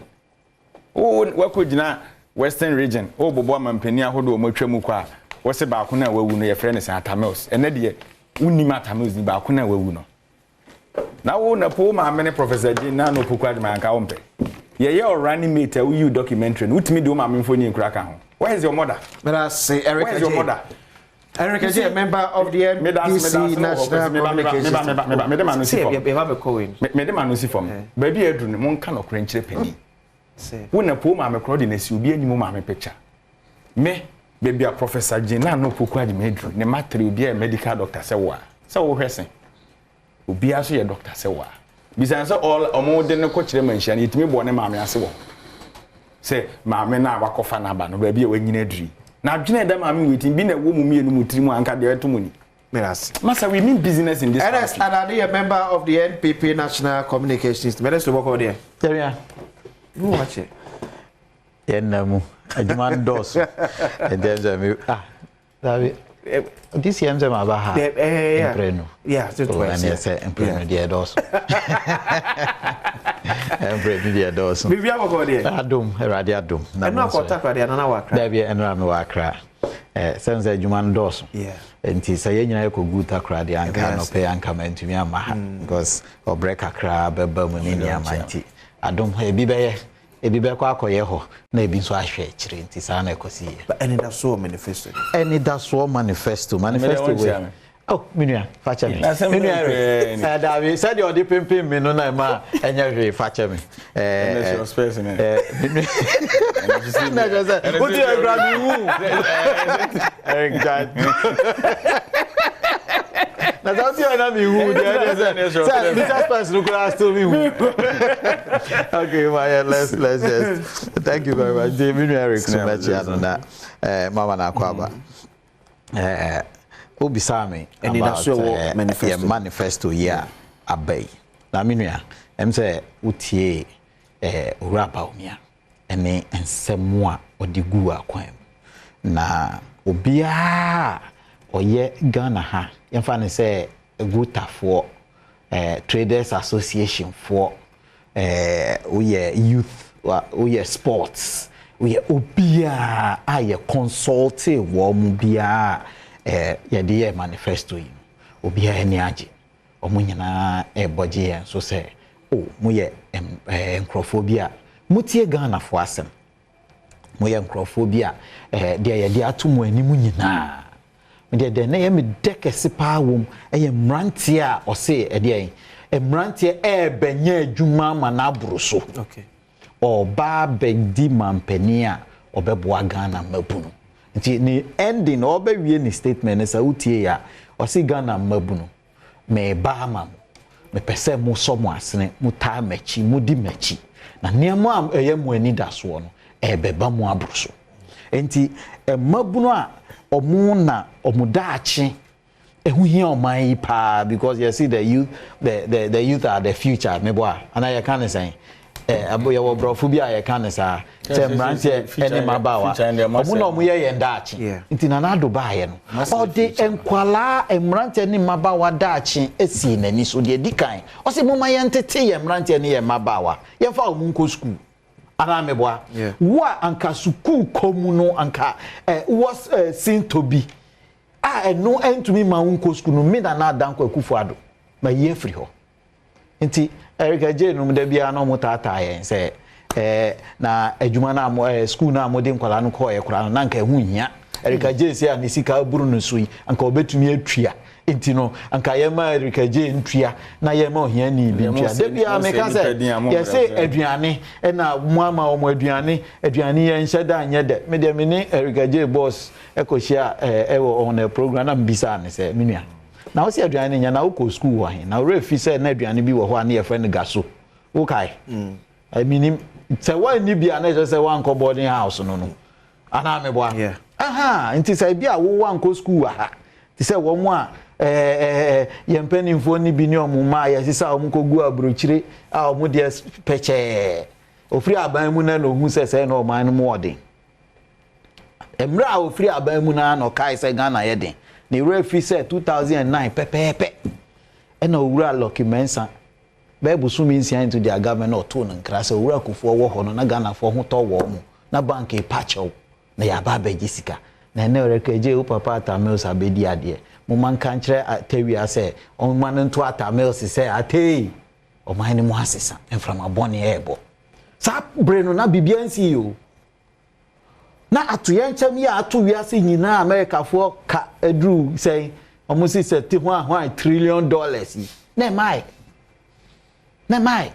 oh wakojina Western region oh Badwam Mpensenpensenmu ahodo omotwa mu kwa wo se ba ko na wawu no ye frɛ ne Atamils ene de unima Atamils ni ba ko na wawu no na wo na po ma me ne Professor Jane na no pokwa de man ka wo mpe ye running mate you documentary no utimi de wo ma me mfoni nkura ka ho. Where is your mother? But I say Eric. Where is your mother? Eric is a member of the NDC National Communications. Me de man see for me de man see for me. Baby edu ne mon ka no kra nkyere pani. Say Wo na po ma me kro de na si obi anyim ma me picture. Me baby a Professor Jane na no pokwa de me edu ne matter obi a medical doctor se wo a. Se wo hwese. Obi aso ye doctor se wo a. Bisan se all omo de ne ko kire manhia ne yitimi bo ne ma me ase wo. Se ma me na wakofa na ba no baby e wanyina duri. Na adwene da ma me wetin bi na wo mu mienu mu tiri mu anka de eto muni. Masa, we mean business in this country. And are you a member of the NPP National Communications? Let's work over there. There we are. You watch it. Yenamu. I demand those. And then this year I'm about Empreno. Yeah, that's what I said. Empreno, dear dos. Empreno, dear dos. We have over there. Adom, Adom. I'm not contact with the another. There be another worker. Sense a human dos. Yeah. And tis a young good crowd, the anchor no pay and come into me because or break a crab, a Bermunia mighty. I don't have be back ho na ebi so ahwe kire nti sa na ekosi but any that so manifesto manifesto we oh minua facha me minua David said you dey pimpin me no na ma enya hwe facha me your space na just what do you grab you na that's you na me who there say Mr. Spence no could still me who okay my let's just thank you very much David Eric so much on that mama na kwaba obisame and in so manifesto yeah abay na minua em say utie urapa umia ene ensemu a odigu akwan na obia oye Ghana ha yemfa ne say gutafo traders association for we youth we sports we obia aye consulting wo mu bia ye de manifesto yi obia eni age omunyina boje so say oh mu ye encrophobia mutie Ghana fo asem mu ye encrophobia de ye de atomo animu nyina de na ye me dekese pa wom mrantie a o se de mrantie benye adwuma ma na abroso okay oba begdi mampani a obeboa Ghana mabunu nti ni ending obawie ni statement sa utie ya o se Ghana mabunu me ba ma me pese mu so mu asene mu ta machi mu di machi na niam am mu ani da so no beba mu abroso nti mabunu a omuna omudaachi ehuhia oman pa because you see the youth are the future meboa and I can say aboye wo brofo bi a can say mrantie ene mabawa omuna omuye ye ndaachi nti na na do baaye no o de enkwala mrantie ne mabawa daachi esi nani so de dikan o se moma ye ntete ye mrantie ne ye mabawa ye fa omunko school ana meboa wa anka suku komuno anka was seen to be no entumi ma unko school no me da na danko akufuado ma ye free ho nti Eric J no da bia no mutata yen se na adwuma na mo school na mo de nkwala no ko ye kura na nka hu hia Eric J se ani sika buru no so yi anka obetumi atwia nti no anka ye ma Eric J ntwia na ye ma ohia ni bi ntwia da bia me ka se ye se aduane na mo ama o mo aduane ye nhye da anye de me de me ni Eric J boss ekohia on a program na mbisa ne se menua na wo se aduane nya na wo ko school wa he na wo refi se na aduane bi wo ho na ye friend gaso wo kai I mean se wa ni bia na je se wa nko boarding house no ana me boa aha nti se bia wo wa nko school ha ti se wo mu a ye mpanimfo ni bi ni omuma ya sisa omkogu abrochire a omu de peche ofri aban mu na no hu se na oman no modern emra a ofri aban mu na no kai se Ghana ye den ni refi se 2009 pepepe ena owura Lucky Mensa Bible sumi nsia into their government or to nkra se owura kufo wo ho no na Ghana fo ho to wo mu na bank e pacho na ya ba ba gisika na ne rekeje u papa Atamils abedi ade mo man kan kire atawia se on man nto Atamils se atei o man ni mo asesa enframa bone ebo sa bre no na bibiansi yo na atoye nchem ya atowia se nyina America fo ka edru say almost say te ho $1 trillion na mai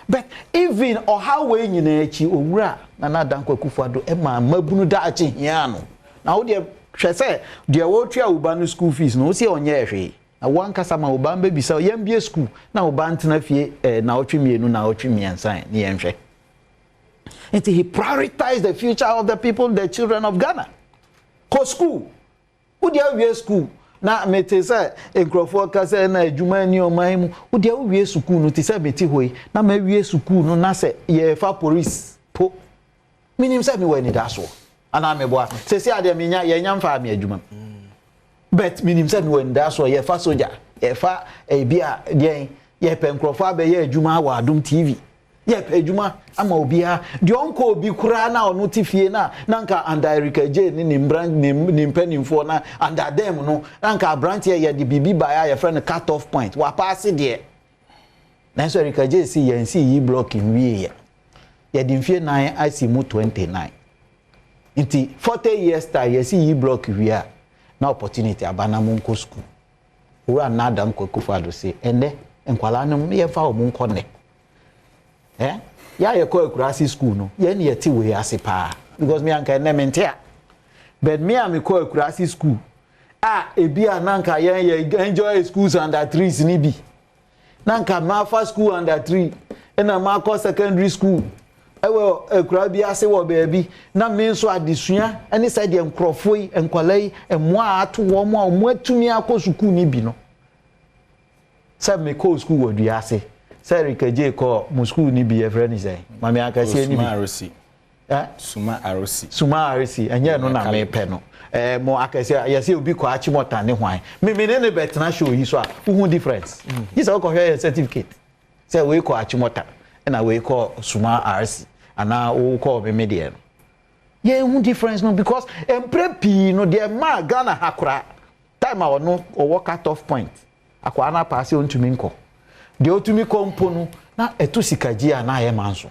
but even or how we nyina echi owura na Dankwa Akufo-Addo e ma mabunu da achi hia no na wo de hwe se de wo tua uba no school fees no se onye ehwe na wan kasa ma uba mba bisa yam bie school na uba ntena fie na otwemienu na otwemiensan ne yenhwe. He prioritized the future of the people, the children of Ghana. Ko school wo de awie school na mete say enkrofo ka say na adwuma ni oman mu wo de awie school no te say mete hoi na ma awie school no na say ye fa police po minim say me wani da so ana me boa say say ade me nya ye nya mfa me adwuma but minim say me wani da so ye fa soldier ye fa bia den ye pe enkrofo abe ye adwuma wa Adom TV ye pe adwuma ama obia de onko obi kura na ono tifie na nka andairika je ni brand ni mpanimfo na under them no nka branch ye de bibi baya ye friend cut off point wa pass de na so erika je si ye nsi yi block nwie ye de mfie 9 IC mu 29 nti 40 years time ye si yi block wia na opportunity abana mu nko school ura na Dankwa Akufo-Addo say ende enkwala no ye fa o mu nko ne ya ye ko Akurasi school no ye ne yeti we ase pa because me anka na mentia but me am ko Akurasi school ebia nanka ye enjoy schools under trees ni bi nanka ma fa school under tree na ma ko secondary school ewe Akura bi ase wo baabi na me nso adesua ene side enkrofoi enkwalai emo ato wo mo a mo atumi akọ school ni bi no se me ko school wo dua ase Sir Kaje ko mu school ni bi e friend ni say mama akase ni Suma Arosi enye no na me pe no mo akase yesi obi ko achi mota ne hwan me ne betna show yi so a who difference is all ko here certificate say we ko achi mota na we ko Suma Arosi ana wo ko me de no ye who difference no because emprepi no de ma Ghana hakura time a no o cut off point akwa na pass on to me nko de otumi kompono na etu sikaji na ye manso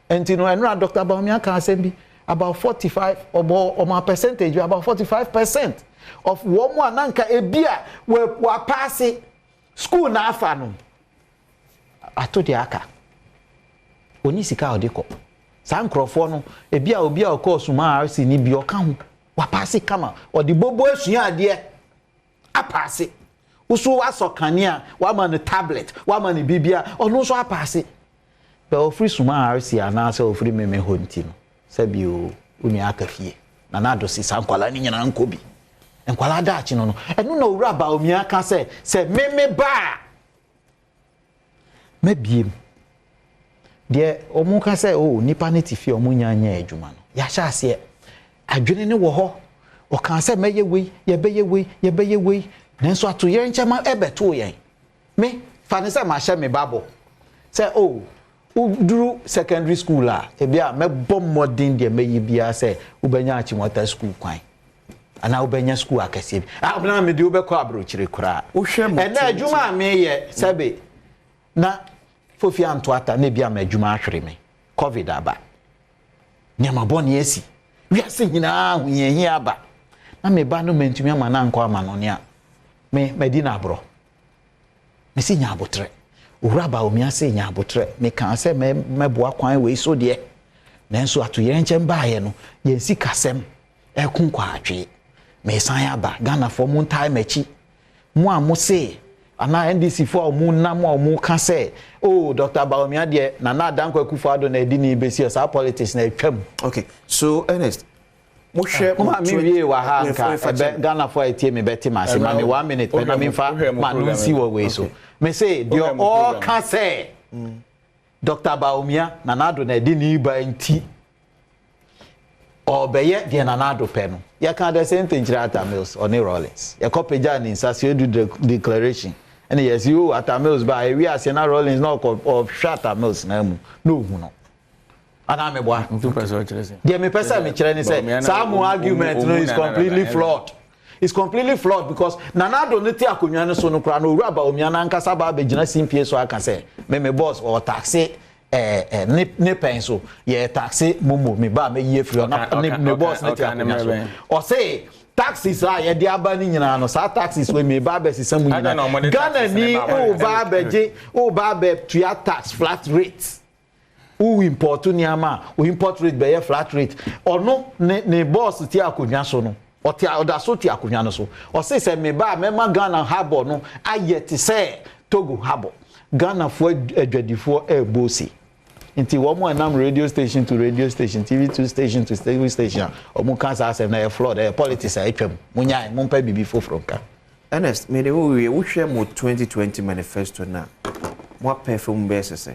enti no enra Dr. Bawumia kan asem about 45 or my percentage about 45% of womu ananka ebia we pass school na afa no ato de aka oni sika odiko san krofo no ebia obi a ko Suma RC ni bi oka ho wa pass kama odi bobo asua ade a pass usu wasokania wa man tablet wa man bibia onu so apase be ofri Suma RC ana se ofri meme honti no se bi o uni akafie na na do sisa nkwala ni nyina nkobi nkwala da achi no no enu na owura ba omi aka se meme ba mebiem de omu ka se o nipa ne tifie omu nyanya adwuma no ya sha ase adwene ne wo ho o kan se meye we ye beye we nenso ato yen chama ebeto yen me fane se ma hye me babo se o uduru secondary school a ebia me bom modern de meyi bia se ubenya achi water school kwan ana ubenya school akase bi abna me de ubekọ abrochire kura ena adwuma me ye sebe na fofi anto ata na bia ma adwuma ahwere me covid aba nyama boni esi wiase nyina ahunye aba na me ba no mentumi ama na nkọ ama no ne a me medina bro me si nya abotre owura ba omi ase nya abotre me kan se me boa kwan we so de nanso ato yenche baaye no yensi kasem ekun kwa atwe me san aba Ghana for mun time achi mu amose ana NDC for mu na mu ka se oh Dr. Bawumia de na Dankwa Akufo-Addo na edi ni besi sa politics na etwam. Okay, so Ernest Moshe ma mi wie wa ha nka Ghana for etie me beti ma se ma me 1 minute pe na me fa ma no si wo we so me say they all can say Dr. Bawumia nanado na edi ni ba nti obeye de nanado pe no ya kan the same thing Chirata Mills or Rollins ya kopeja ni nsase do declaration and yes you at Mills by we as na Rollins no of Chirata Mills na mu no hu no ana me boa 2% chese de me pesa me kire ni say some argument no is completely flawed. It's completely flawed because Nanado ne ti akonwa ne so no kra no owura ba omiana nkasa ba begina simpie so aka say me boss or taxi ne penso ye taxi mumu me ba me ye free na me boss ne ti akonwa so or say taxes are ye dia ba ni nyina no sa taxes we me ba be sisa mu nyina Ghana ni o ba beje o ba be tuya tax flat rate o import ni ama o import rate be ye flat rate or no ne boss ti akonwa so no oda so ti akonwa no so o se me ba me ma Ghana harbor no ayeti say Togo harbor Ghana for adwadifo ebosi nti wo mo anam radio station to radio station TV2 station to TV station o mo kan sa asem na flood politics a etwam munya mo mpa bibi foforo nka Ernest me de wo hwe mo 2020 manifesto na mo perform best say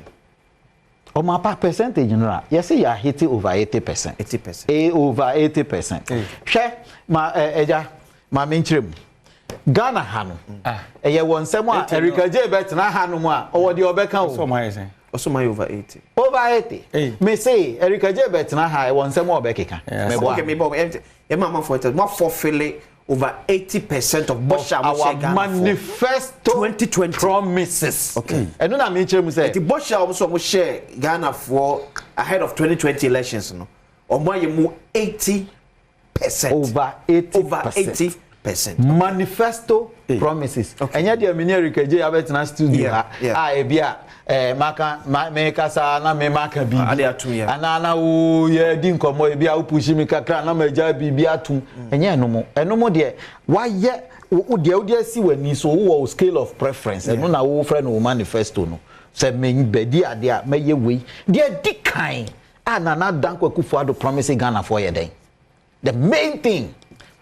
o ma pa percentage no you say you are hitting over 80%. 80%. Over 80%. Hwe ma eja ma menkyerem Ghana ha no eye won sem a Erika J bet na ha no mu a o de obeka o so my say also my over 80. Over 80. Me say Erika J bet na ha won sem o obekeka me bo okay me bo e mama for it mo for feel over 80% of Bosha our manifesto 2020 promises. Okay. And no na me kyerem say the Bosha also mo share Ghana for ahead of 2020 elections no omo ayemu 80%. Over 80%. Over 80%. Manifesto promises. Enya de me Erika J abetena studio ha e bia maka me kasa na me maka bibi ana wo ye di nkomo e bia wo pushi me kakra na maja bibi atum enya enomo de wa ye wo de si wani so wo scale of preference eno na wo frɛ no manifesto no se me bedi ade a me ye wei de di kan ana na dankwa kufuado promise Ghana for ye den the main thing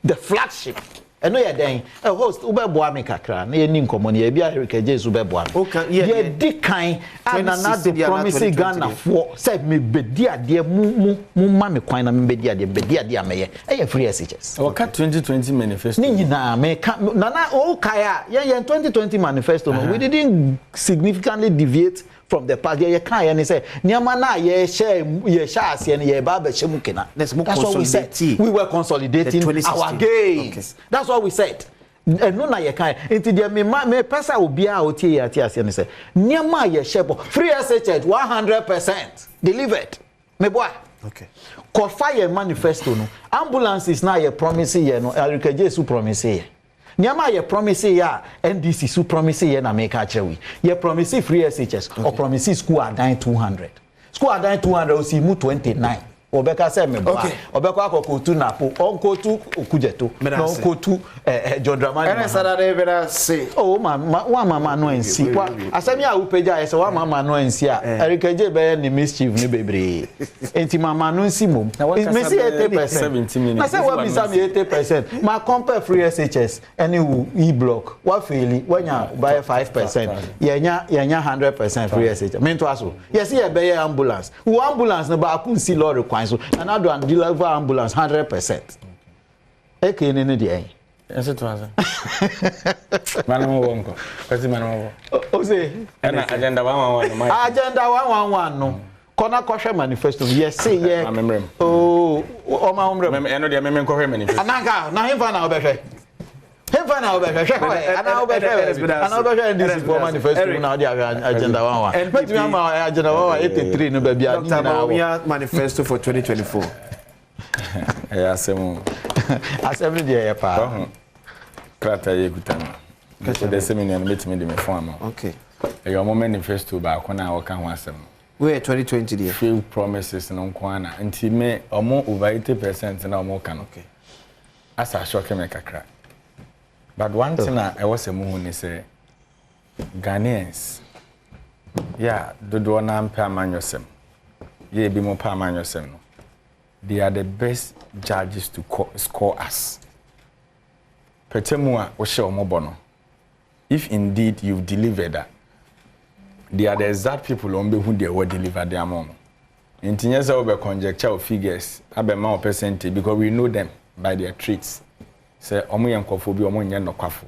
the flagship eno ye den a host ubeboa me kakra na ye ni nkomo na ye bia Erika J so beboa ye di kan ana na the promise Ghana for say me bedi ade mu ma me kwan na me bedi ade ameye e free SHS o ka 2020 manifesto ni nyina me ka na o kaya ye 2020 manifesto no we didn't significantly deviate from the party ye kan ye ni say niama na ye share ase ne ye ba ba shemu kena that's what we said we were consolidating our gains. Okay. That's what we said. No na ye kan enti de me pesa obi a otie ye ate ase ne say niama ye share free SHS 100% delivered me boy. Okay. Ko fire manifesto no ambulances na ye promise ye no Erika J su promise ye Nyama ye promise ya NDC su promise ye na make achewi. Ye promise free SHS or promise school adan 200. School adan 200 o si mu 29. Obeka say me ba. Obeka akokotu na po. Onkotu okujeto. No onkotu Jodramani. Ene sadare bera say. Oh wa mama no ensi. Asemi a upeja ye say wa mama no ensi a. Erika J be ni mischief ni bebre. Enti mama no ensi mom. Me say 80%. 70 minutes. Na say we be say 80%. Ma compare free SHS any e-block. Wa faili wanya buy 5%. Yenya 100% free SHS. Me to aso. Yes ye be ambulance. Who ambulance no ba ku si lorry so and I don't deliver ambulance 100%. Okay, ne dey. Yes it was. Manamo wonko. Kasi manamo. O say na agenda 111. Agenda 111 no. Kona kohwe manifesto. Yes say ye. Oh, o ma umrem. Eno dey me kohwe manifesto. Ananga, na himfa na obehwe. Himfa na obehwe. Ana obehwe this for manifesto na dey agenda 111. And put me ma agenda 183 no ba bia ni na we manifesto for 2024. Asemu. Asemu dey pa. Krata ye gutana. Kasi the seminar meet me the phone. Okay. Your manifesto ba ko na wo ka ho asem. We 2020 there. Few promises no kwana nti me omo over 80% na omo kan. Okay. Asa shock me kakra. But one thing I was a moon is Ghanaians. Yeah, do na mpa manyosem. Ye bi mo pa manyosem no. They are the best judges to score us. Petemua o she omobo no. If indeed you've delivered that, they are the exact people on who they were delivered their mom. Intinyesa obe conjecture of figures, abema o percentage because we know them by their traits. Say omo yankofo bi omo nya nokwafo.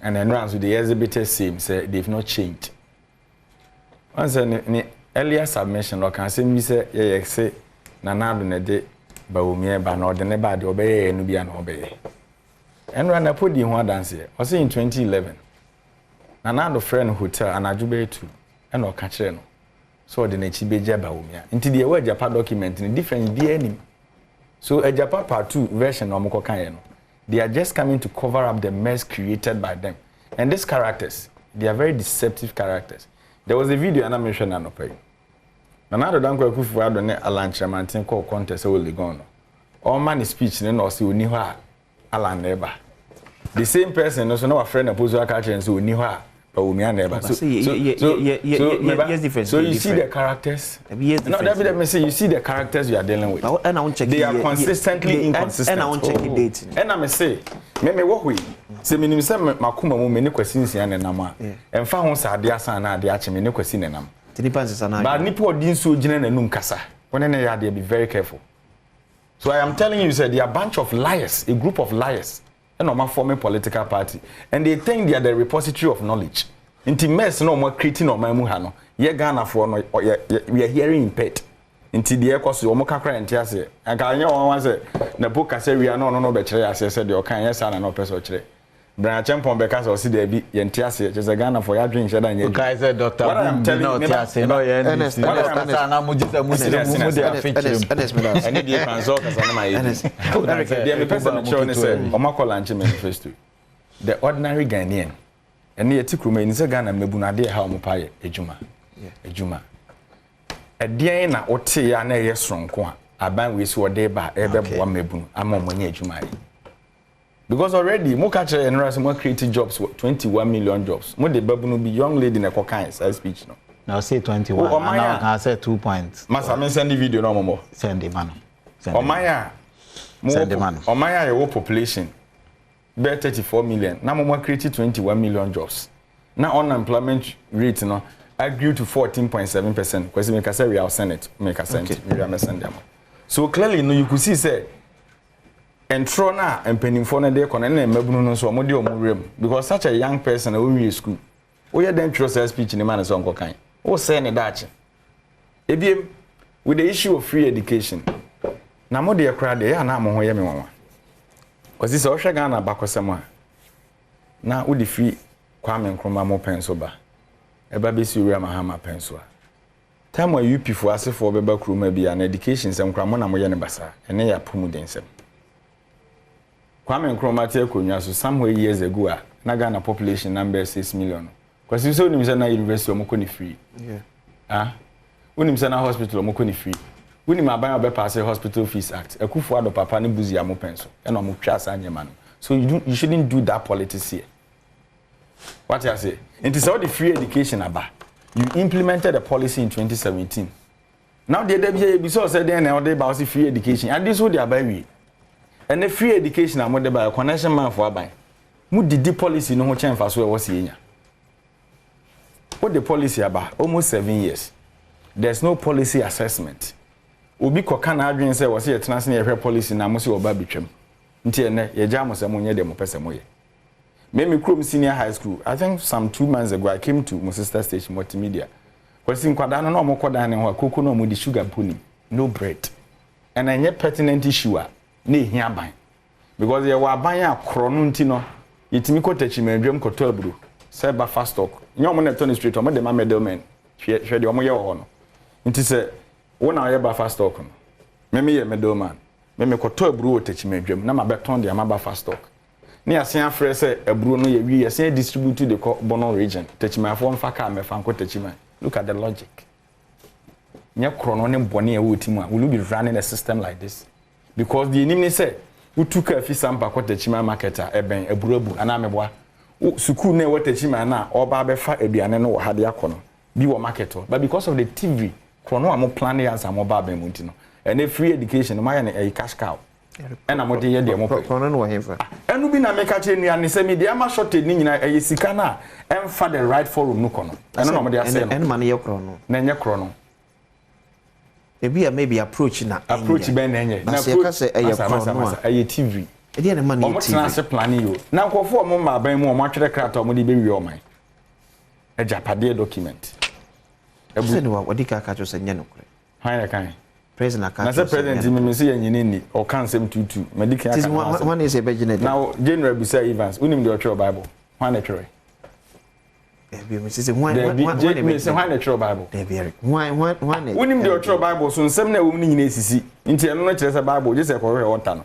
And then runs with the exhibitors same say they've not changed. Once ni earlier submission or can say me say yeah say na na do na de ba omi ba na ode ne ba de obeye enu bia na obeye enra na podi ho dance o say in 2011 na na do friend hotel anadwo 2 and o ka kire no so ode na chi beja ba omi a nti de we Japa document ni different bi anim so a Japa part 2 version no mko kan ye no they are just coming to cover up the mess created by them and these characters they are very deceptive characters. There was a video and I mentioned an opay. Nanado Danko Kufu Adone Alan Chamantin called contest only gone. All man speech then or see Uniha Alan Neba. The same person also know a friend of Puzo Akachi and so Uniha but Umia Neba. So you see the characters. No, let me say you see the characters you are dealing with. And I won't check. They are consistently inconsistent. And I won't check the date. And I may say, me walk with. Se minim se makuma mu me ne kwasins ya nenam a emfa ho sa ade asa na ade ache me ne kwasi nenam tinipa nsesa na ba nipa odin so gina nanum kasa wona ne ya de be very careful. So I am telling you said they are a bunch of liars, a group of liars and no form a political party and they think they are the repository of knowledge inti mess no more creating no man mu ha no ye Ghana for no we are hearing in pet inti de ekoso o mo kakra enti ase aka anya wan say na book ase we no be kire ase say de o kan yes na no person kire Brian Champon because or see there be yentiase just a Ghana for your drink shada nye. Okay, said Dr. What I'm telling you, no Ernest. I need the consult as an my. The person showing say Omako Lanche manifesto. The ordinary Ghanaian. And near Tikrume in Ghana mebunade how mupaye ejuma. Ejuma. A dear na ote ya na ye strong kwa. Aban we so de ba ebe bo mebunu ama monye ejuma. Because already mo catch and ras mo create jobs 21 million jobs. Mo de babu no be young lady na kokan size speech no. Now say 21 and now can say 2 points. Masa me send the video no mo. Send the man. Omaya. Send the man. Omaya your population be 34 million. Now mo create 21 million jobs. Now unemployment rate no I grew to 14.7%. Because me can say we are Senate make a send we are send them. So clearly no you could see say entro na empenimfo na dey kono na mabunu no so omode omurem because such a young person who we school we had intro speech ni man so nkokan wo say ne dachi ebiem with the issue of free education na mo de kra de ya na mo ho ye me wanwa because so hwe Ghana bakosem a na wo de free Kwame Nkrumah mo penso ba eba be si uri amahama penso a time where UP fo asefo be ba kruma bia na education sem kra mo na mo ye ne basa ene ya pomu densem Kwame Nkrumah te konwa so some years ago na Ghana population number 6 million. Because you say unim say na university o moko ni free. Yeah. Unim say na hospital o moko ni free. Unim aban obe pass hospital fees act. Akufo ado papa ne buzi amo penso. E no mo twa sa nyema no. So you shouldn't do that politics here. What you say? It is all the free education aba. You implemented a policy in 2017. Now the be so say then na dey about free education. And this what they are by and the free education amode by connection man for aban mu didi policy no ho chenfa so e wo se nya what the policy about almost 7 years there's no policy assessment obi koka na adwen say wo se yetena se ye policy na mo se oba betwam nti ene ye ja mo se mo nye de mo pese mo ye me krom senior high school I think some 2 months ago I came to my sister station multimedia kwasi nkwada no mo koda ne ho akoko no mo di sugar pony no bread and enye pertinent issue na ehia ban because ye wa ban akro no nti no yetimi kotachi mandwem koto aburu say ba fast stock nyom na to street o mo de ma middleman hwe de o mo ye ho no nti se wona ye ba fast stock no me ye middleman me koto aburu otachi mandwem na ma beton de ma ba fast stock ni asen afre se aburu no ye wi ye se distribute the Bono region tachi ma fo mfa ka me fa kotachi man look at the logic nya kro no ne bone e wotimu a will be running a system like this. Because the enemy say who took a fee sampa kwatachima marketer eben eburabu ana meboa suku na watachima na oba be fa aduane no hade akono bi wo marketer but because of the TV krono am plan as am oba ben munti no and free education my na cash cow and am de ye de mo krono no hefa enu bi na meka che nua ne se me de am shorted ni nyina sika na emfa the right forum no kono enu no mo de ase no en man ye krono na nye krono maybe approach na ben na enye na approach aye TV e dey na man ye TV na se plan yo na nkofo mo ma ban mu o mo atwere krata o mo de be wi o man e japade document Send what the catch say nyano kure. Hwan kan? President na say president me say nyini ni o kan sem tutu medical kan. One is a beginner. Now General Bisa Evans, unim the otro Bible. Hwan na try? Me say why Bible. Why unim the otro Bible so nsem na wo ni nyina esisi. Nti eno no kire say Bible je say ko hwe wota no.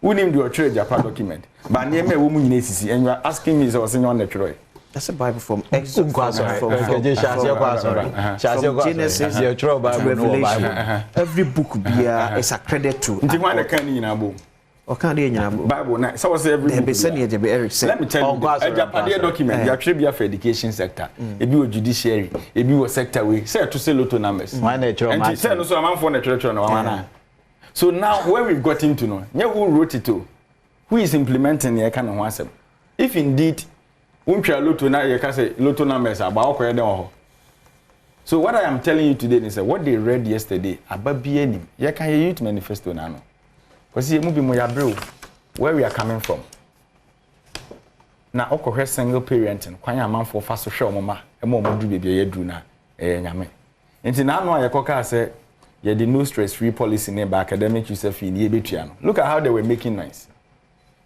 Unim the otro Japan document. Ba ne me wo mu nyina esisi and you are asking me so say on the try. That's a Bible from Exodus from Genesis to Revelation. Every book is accredited to. Nti wan kan ni nyina bo. O kan dey nyina bo. Bible na so say every book. Let me tell you, a Japan document ya try bia for education sector. Ebi o judiciary, ebi o sector we say to say lotto numbers. Wan na try ma. Say no so amanfo na try na wan. So now where we've got him to know, who wrote it to? Who is implementing the kind of one? If indeed umpia lotto na you can say lotto numbers about okoye den ho. So what I am telling you today is that what they read yesterday about BNM, you can hear youth manifesto now. Because you be more where we are coming from. Now okoye single parenting, kwan am for fast social mama, e mo do baby ye do na nyame. Nti na no ayekoka say ye the no stress free policy in academic user fee ni ebetua no. Look at how they were making noise.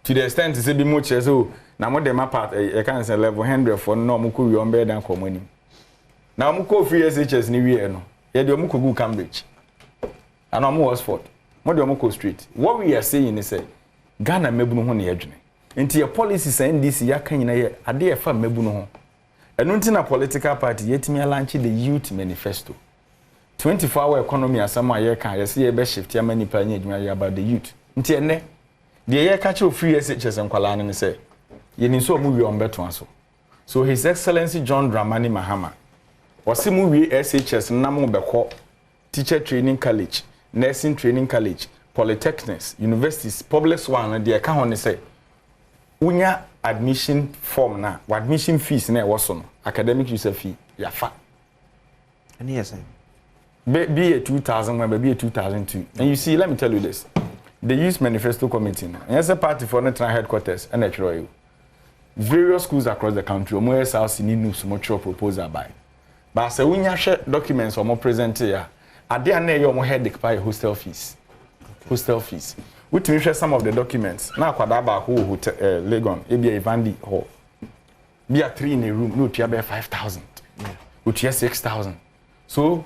To the extent to say be much so na mo dem apart e kan say level 100 for no mo ko wi on be dan komani. Na mo ko free SHS ni wi e no. Ye de mo ko go Cambridge. And mo Oxford. Mo de mo ko street. What we are saying is say Ghana mebunu ho na yedwene. Nti your policies NDC ya kan nyina ye ade e fa mebunu ho. Eno nti na political party yetimi launch the youth manifesto. 24-hour economy asama ye kan ye say ye be shift ya mani pa nya adwuma about the youth. Nti ene the ye catch of free SHS nkwala ne say ye ni so mu wi on beto aso. So His Excellency John Dramani Mahama wasi mu wi SHS na mo beko teacher training college, nursing training college, polytechnics, universities, public one the account ne say unya admission form na admission fees na wo so no academic user fee ya fa. And yes be a 2000 be a 2002. And you see, let me tell you this. The Youth Manifesto Committee, as a party for national headquarters, and actually, various schools across the country, more South in news, much proposal by. But as we share documents or more present here, are there any more headache by hostel fees? Hostel fees. We to share some of the documents. Now, Kwadaba, who Legon, ABA Vandi Hall. Be a 3 in a room, no, you have 5,000. Which is 6,000. So,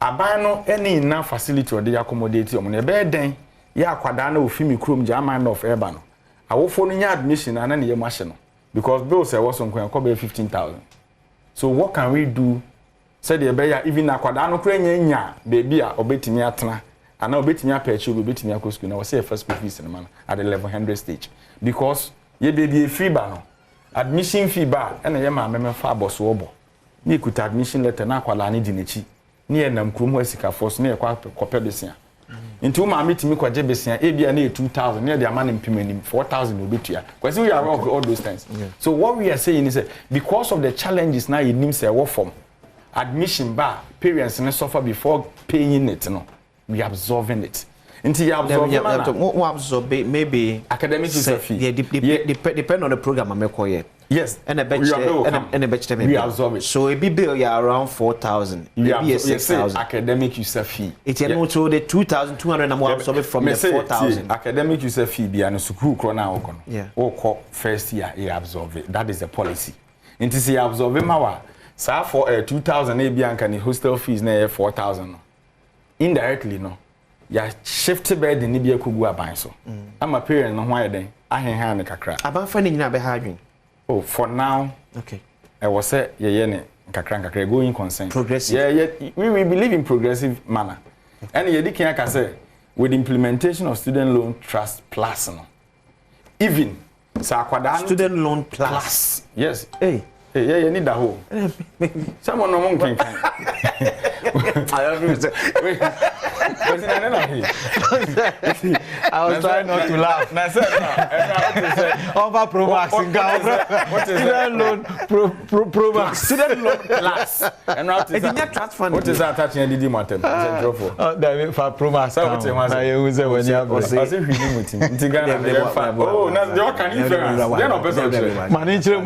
abano any enough facility or they accommodate you. Mon be den ya kwada na ofimi krom German of urban. Awofo no nya admission and na ye machine because bills say was on ko be 15,000. So what can we do? Said the be even akwada no kra nya baby a obetimi atena and na obetimi apachi obetimi akosku na we say first school fees in man at the level 100 stage because ye baby free ba no admission fee ba na ye ma me fa boss wo bo ni kuta admission letter na akwala ni dinechi ni enam krom ho asika force na ekwa kopɛ besia nti ma metimi kwaje besia e bia na 2000 na dia man mpemanim 4000 obetua kwase we are all those things. So what we are saying is that because of the challenges now you nim say what form admission ba parents na suffer before paying it no we absorbing it nti you absorb maybe academic user fee depend on the program am call. Yes, and a batch time we absorb it. So a bill ya around 4,000. Maybe 6,000 academic user fee. It's also the 2,200 and more absorb from the 4,000. Academic user fee be an school krona okon. Yeah. Or first year you absorb it. That is the policy. And to see absorb it mawa. So for 2,000 a bianca ni hostel fees na 4,000. Indirectly no. Ya shift bed ni bia kugu aban so. I'm a parent no why then. Ahen ne kakra. Aban fa ni nyina be ha adwen. Oh, for now, okay. I was say ye kakra going concern. Progressive. Yeah, we believe in progressive manner. And ye di can say with implementation of student loan trust plus no. Even sa akwadano student loan plus. Yes. Hey, you need that whole. Someone no one can. I was trying not to laugh. Over Pro Max in Ghana. What is student loan Pro Max? Student loan plus. And what is that? What is that attaching any matter? That for Pro Max. I use it when you have. I say we need with him. Oh, now you can influence. They no person. Manager,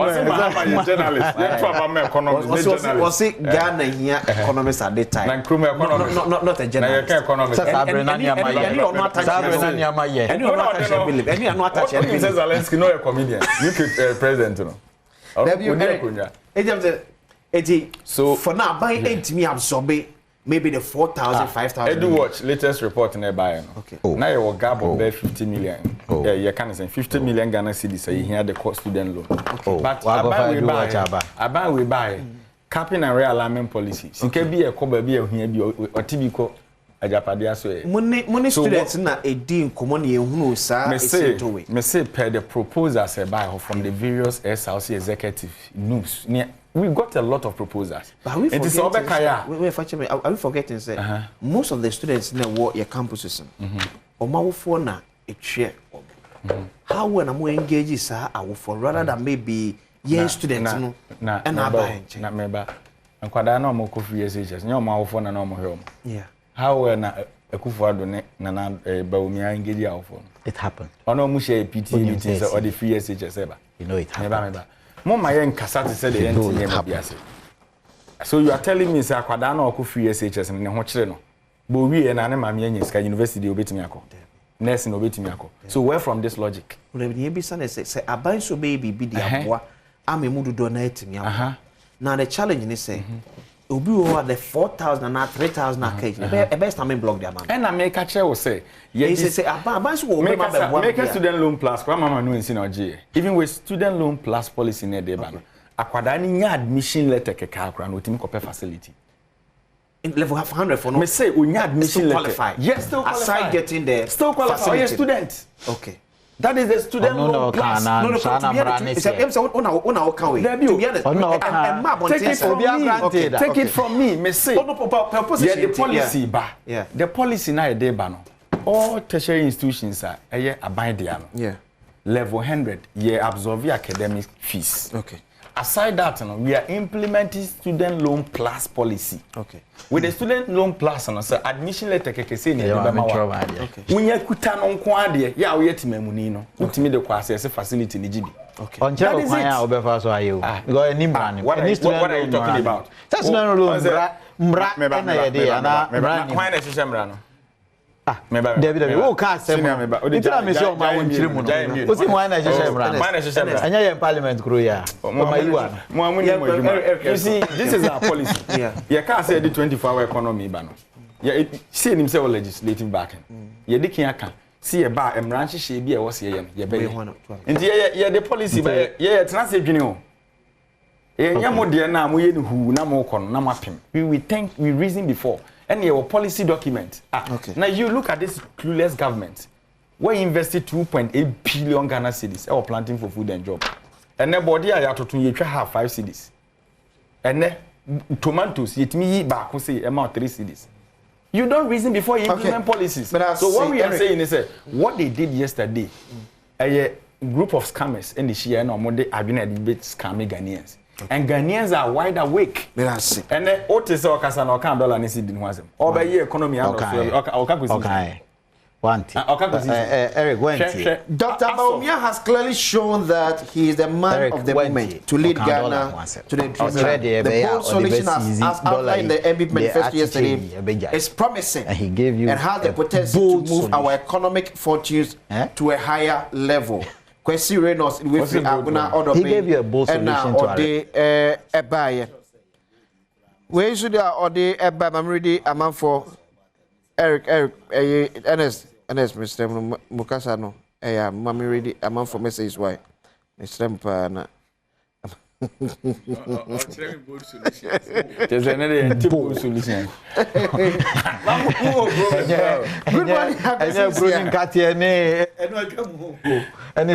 Was it Ghana here economists at the time? Not a general. So for now, buy 8 me absorb maybe the 4,000, 5,000. I do watch latest report in there buy. Okay. Now you gap of 50 million. Yeah, you can say 50 million Ghana cedis. So you hear the cost student loan. Okay. But I buy we buy capping and realignment policy. So can be a cover be a here be or typical. Money students na edin common ye hunu sa me say per the proposals by from the various SLC executive news. We got a lot of proposals. But we are we forgetting say most of the students na work your campuses. Omawofo na etwe. How when am we engage sir awofo rather than maybe young students no na meba. Nkwada na mo ko free SHS. Nya omawofo na mo hwe. Yeah. How na Ekufuado na Badwam engage awofo. It happened. Ono mu share PT meetings or the free SHS eba. You know it happened. Mo mayen kasa to say the NTM biase. So you are telling me say akwada na oku free SHS ne ho kire no. Bo wie na ne mame anya ska university obetimi akọ. Nurse no obetimi akọ. So where from this logic? We be bisa na say aban so baby bi di aboa amemu dodo na etimi akọ. Now the challenge is say obi over the 4,000 and 3,000 cage. The best time block their man. And I make a chair will say, yes, say aban so make a student loan plus kwa mama no in G. Even with student loan plus policy near the ban. Akwada ni admission letter ke kakra no timi kope facility. In level 100 for no. Me say unya admission letter. Qualified. Yes, still qualified. Aside getting the still qualified. Oh, student. Okay. That is the student loan plus. No, to take it from me. Me say. Yeah, the policy ba. Yeah. The policy na e dey ba no. All tertiary institutions are abide there no. Yeah. Level 100 ye absorb academic fees. Okay. Aside that, we are implementing student loan plus policy. Okay. With the student loan plus, so admission letter keke say ni okay. When you kuta no nkwade, ya we yeti memuni no. Utimi de kwa access facility ni GB. Okay. Onche okwan obefa so ayo. Because any brand. What are you talking about? That's no mra na yede ana mra ni. Why na shisha mra no? David, who can't say me? It's not me show my own children. What's in one I just say, and you're in Parliament, Korea. You see, this is our policy. Yeah, you can't say the 24-hour economy, ban. Yeah, see himself legislative backing. You can't see a bar and branch she be a was here. Yeah, and yeah, the policy, yeah, it's not say you. Yeah, more dear now, we who na more con, na mapim. We think we reason before. And your policy document. Okay. Now you look at this clueless government. We invested 2.8 billion Ghana cedis or planting for food and job. And then body I to you have 5 cedis. And then tomatoes, yet me back say amount 3 cedis. You don't reason before you implement policies. So what we are saying is what they did yesterday, a group of scammers in the Shia and Monday have been a debate scamming Ghanaians. Okay. And Ghanaians are wide awake. And then Otis or Casano can dollar and didn't was him. Or by year economy. Okay. One thing. Eric, Dr. Baumia has clearly shown that he is the man Eric, of the moment to lead Ghana to the dream. The bold solution as outlined the MB manifesto yesterday is promising and he gave you and has the potential to move our economic fortunes to a higher level. Kwesi Reynolds with Aguna he gave you a bold solution to it. Where should I order Eba Mamridi Aman for Eric Ernest Mr. Mukasano Mamridi Aman for message why Mr. Mpana. There's another bold solution. Good morning,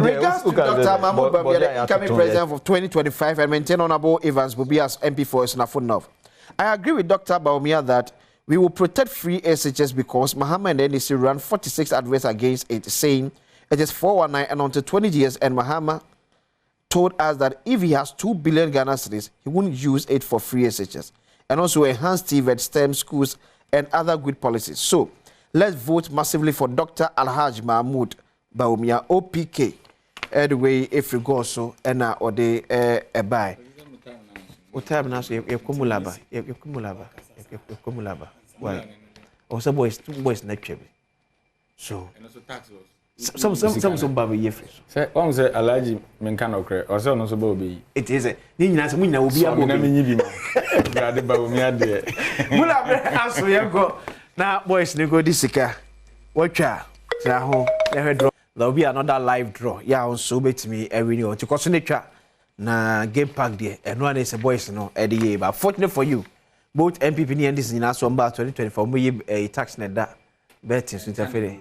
regards to Dr. Mahmoud Bawumia, the incoming president of 2025 and maintain Honorable Evans Bubi as MP for Snafunov. I agree with Dr. Bawumia that we will protect free SHS because Mahama and the NDC ran 46 adverts against it, saying it is 419 and until 20 years, and Mahama told us that if he has 2 billion Ghana cedis, he wouldn't use it for free SHS and also enhance TVET, STEM schools and other good policies. So let's vote massively for Dr. Alhaj Mahmoud Bawumia, OPK. Anyway, if you go so, and or they buy. time now so kumulaba well also boys two boys na twebe so some baba yefi say on say alaji menka no kre o say no so ba obi it is ni nyina se munyina obi abo na menyi bi ma brade ba o mi ade mulaba aso ye go na boys ni go disika watcha tra ho le draw there will be another live draw yeah on so betimi every new because ne twa na game pack there and one is a boys no e dey but fortunate for you both MPP and this in so about 2024 we a tax net that betting so interfere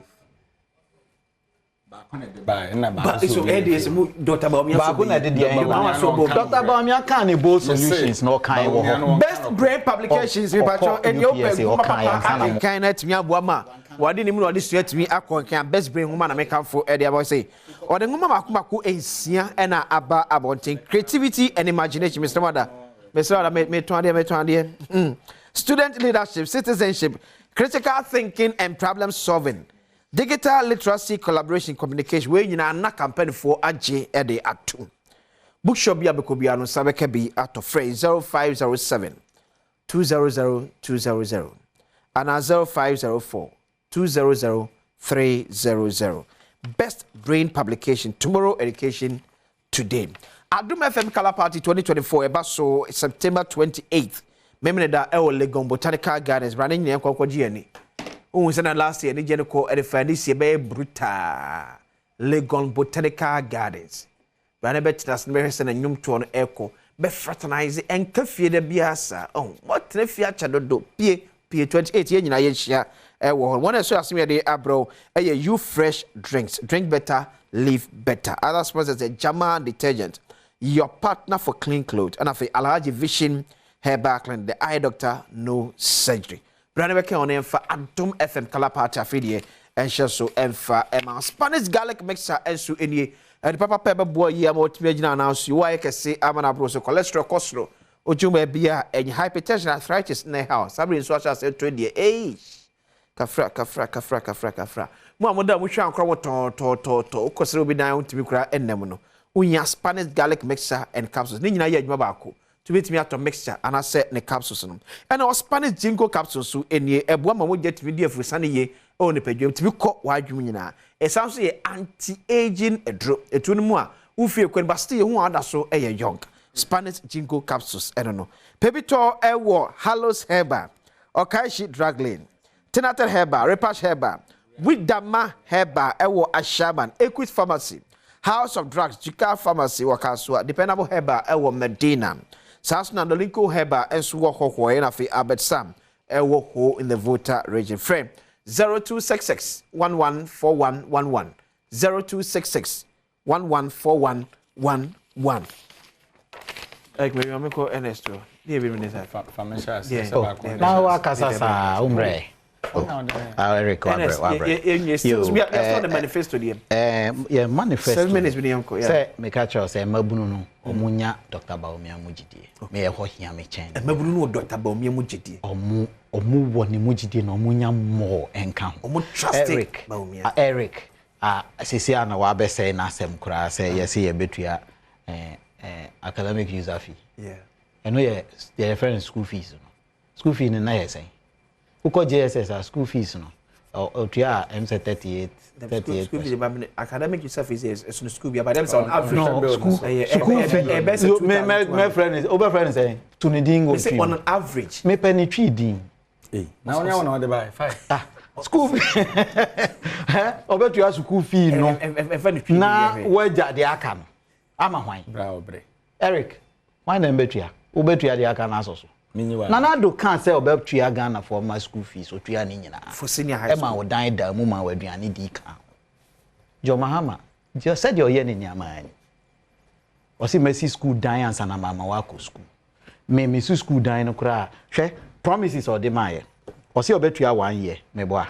ba ko na de ba na ba so is Dr. Bawumia ba ko na de dey Dr. Bawumia can both solutions no kind wo best brain publications we patch and your papa kind at me aboama wadi ni mu no this yet me akonkan best brain woman na make am for e dey about say or the ngoma makomako ensia e na aba abonten creativity and imagination Mr. Mother me to student leadership citizenship critical thinking and problem solving digital literacy collaboration communication we nyina na campaign for age e dey atum bookshop bia bekobia no sabeka bi ato phrase 0507 200 200 and 0504 200 300 best brain publication tomorrow education today Adom FM Color Party 2024 eba so September 28th memene da e Legon Botanical Gardens running ne kwankwaji ani ohun se na last year ni je ko edifani be brutal Legon Botanical Gardens run be tinas me hwese na nyum to no eko be fraternize enkafie da biasa what na fie acha dodo pie 28 ye nyina ye hia wo one so asem ye de abro you fresh drinks drink better live better other sponsors the Jama detergent your partner for clean clothes and afi Alhaji Vision Hair Clinic the eye doctor no surgery brand we can on for Adom FM Color Party afidie and share so emfa ema Spanish garlic mixer enso enie and papa pepper boy ye am otime gina announce you why can say amana bro so cholesterol ojuma bia and hypertension arthritis na house sabri so as say 20 kafra mo amoda mo hwa ankro to ukosere obi dan untimi kura ennem no unya Spanish garlic mixture and capsules ni nyina ye adwuma baako to betimi ato mixture ana se ne capsules no and our Spanish ginkgo capsules so enie eboa ma mo jetimi di afusane ye o ne padwam timi kɔ wadwum nyina e sounds so ye anti aging edro etu no mu a ufie kwen ba still hu ada so e young Spanish ginkgo capsules no pebito ewo Halos Herbal Okaishi Drug Lane Tenatel Herbal Repash Herbal Widama Herbal ewo Ashaman Equity Pharmacy House of Drugs Jika Pharmacy Wakaswa Dependable Herbal ewo Medina Sasuna Nolinko Herbal enso wo hoho na fi Albert Sam ewo ho in the voter region frame 0266 114111 0266 114111 like maybe I'm going to Ernesto yeah be minute now wakasasa umre Eric wabre yes we are the manifesto there yeah manifesto 7 minutes with yanko yeah say me catch us mabunu no omunya Dr. Bawumia mujidie me ye ho hia me chen mabunu no Dr. Bawumia mujidie omu woni mujidie no omunya more enka omu trust Bawumia Eric sisi ana wa be say na asem kura say yes ye betua academic user fee yeah eno ye reference school fees no school fee ni na ye say uko JSS school fees no otua MC 38 school fees academic user fees is no school but them on average no school fees my friend is over friend say to ni dingo fee on an average me penitri din na onya wona de buy 5 school fee obetua school fee no na waja de aka no ama hwan bravo bre Eric why na betua obetua de aka na asoso na na do kan say obetua Ghana for my school fees otua ni nyina for senior high school e ma wodan da mu ma waduane di kan Jo Mahama je said yo ye ni amani o si Messi school dan ansa na mama wa ko school me school dan no kra hwe promises or the maye o si obetua 1 year me boa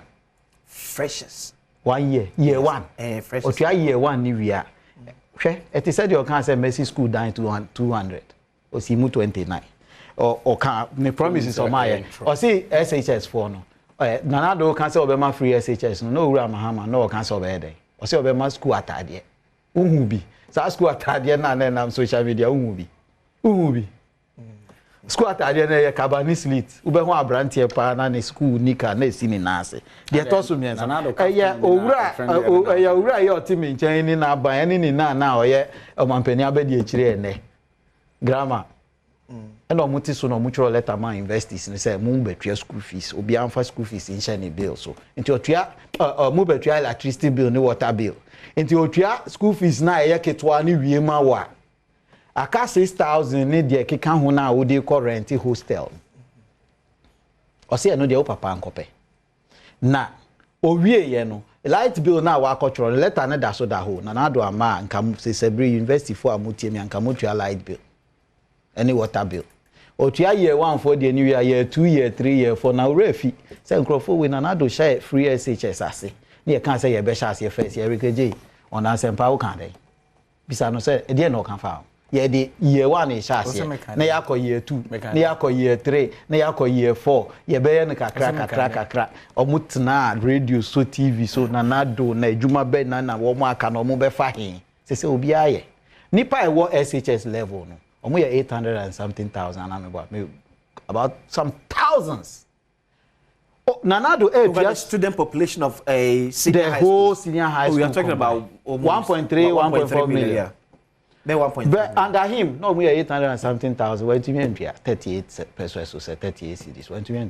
freshers 1 year 1 freshers otua year 1 ni wia hwe it said yo kan say Messi school dan 200 o si mu 29 or can me promises or my or see SHS for no nana do can say obema free SHS no wura Mahama no can say obede or say obema school atade uhu bi sa school atade na social media uhu bi school atade na ye kabani slit ube ho abrantie pa na ne school nika na esi ni nase de to so miensa eye owura ye otimi nchen ni na aban ni na oye omampani abedi ekire ene grammar and omuti so no mutual letter man investors ni say mu betua school fees obi amfa school fees in share bill so nti otua mu betua electricity bill ni water bill nti otua school fees na eye ketwa ni wie ma wa aka 6,000 ni de keka ho na wo de rent hostel o se no de o papa ankope na owie ye no light bill na wa akotro letter na da so da ho na do ama nka se Sebre university for amutie mi nka motua light bill any water bill otua year 1 for the new year 2 year 3 year 4 na refi say nkrofo we na do share free SHS ase na ye kan say ye be share ase first year rekeje ona sempa wo kan dey bisa no say e dey no kan fa ye de year 1 e share ase na ya ko year 2 na ya ko year 3 na ya ko year 4 ye be ye ne kakra omutna radio so TV so na do na adwuma be na wo mo aka na mo be fa hin se obi aye nipa e wo SHS level no omo ye 800 and something thousand about some thousands. Oh, Nanado just student population of a senior high whole school. Senior high school. We are talking about 1.3, 1.4 million. Then 1.3. But under him, no, we are 800 and something thousand. When to me, 38 pesos, so 38 cedis. When to me,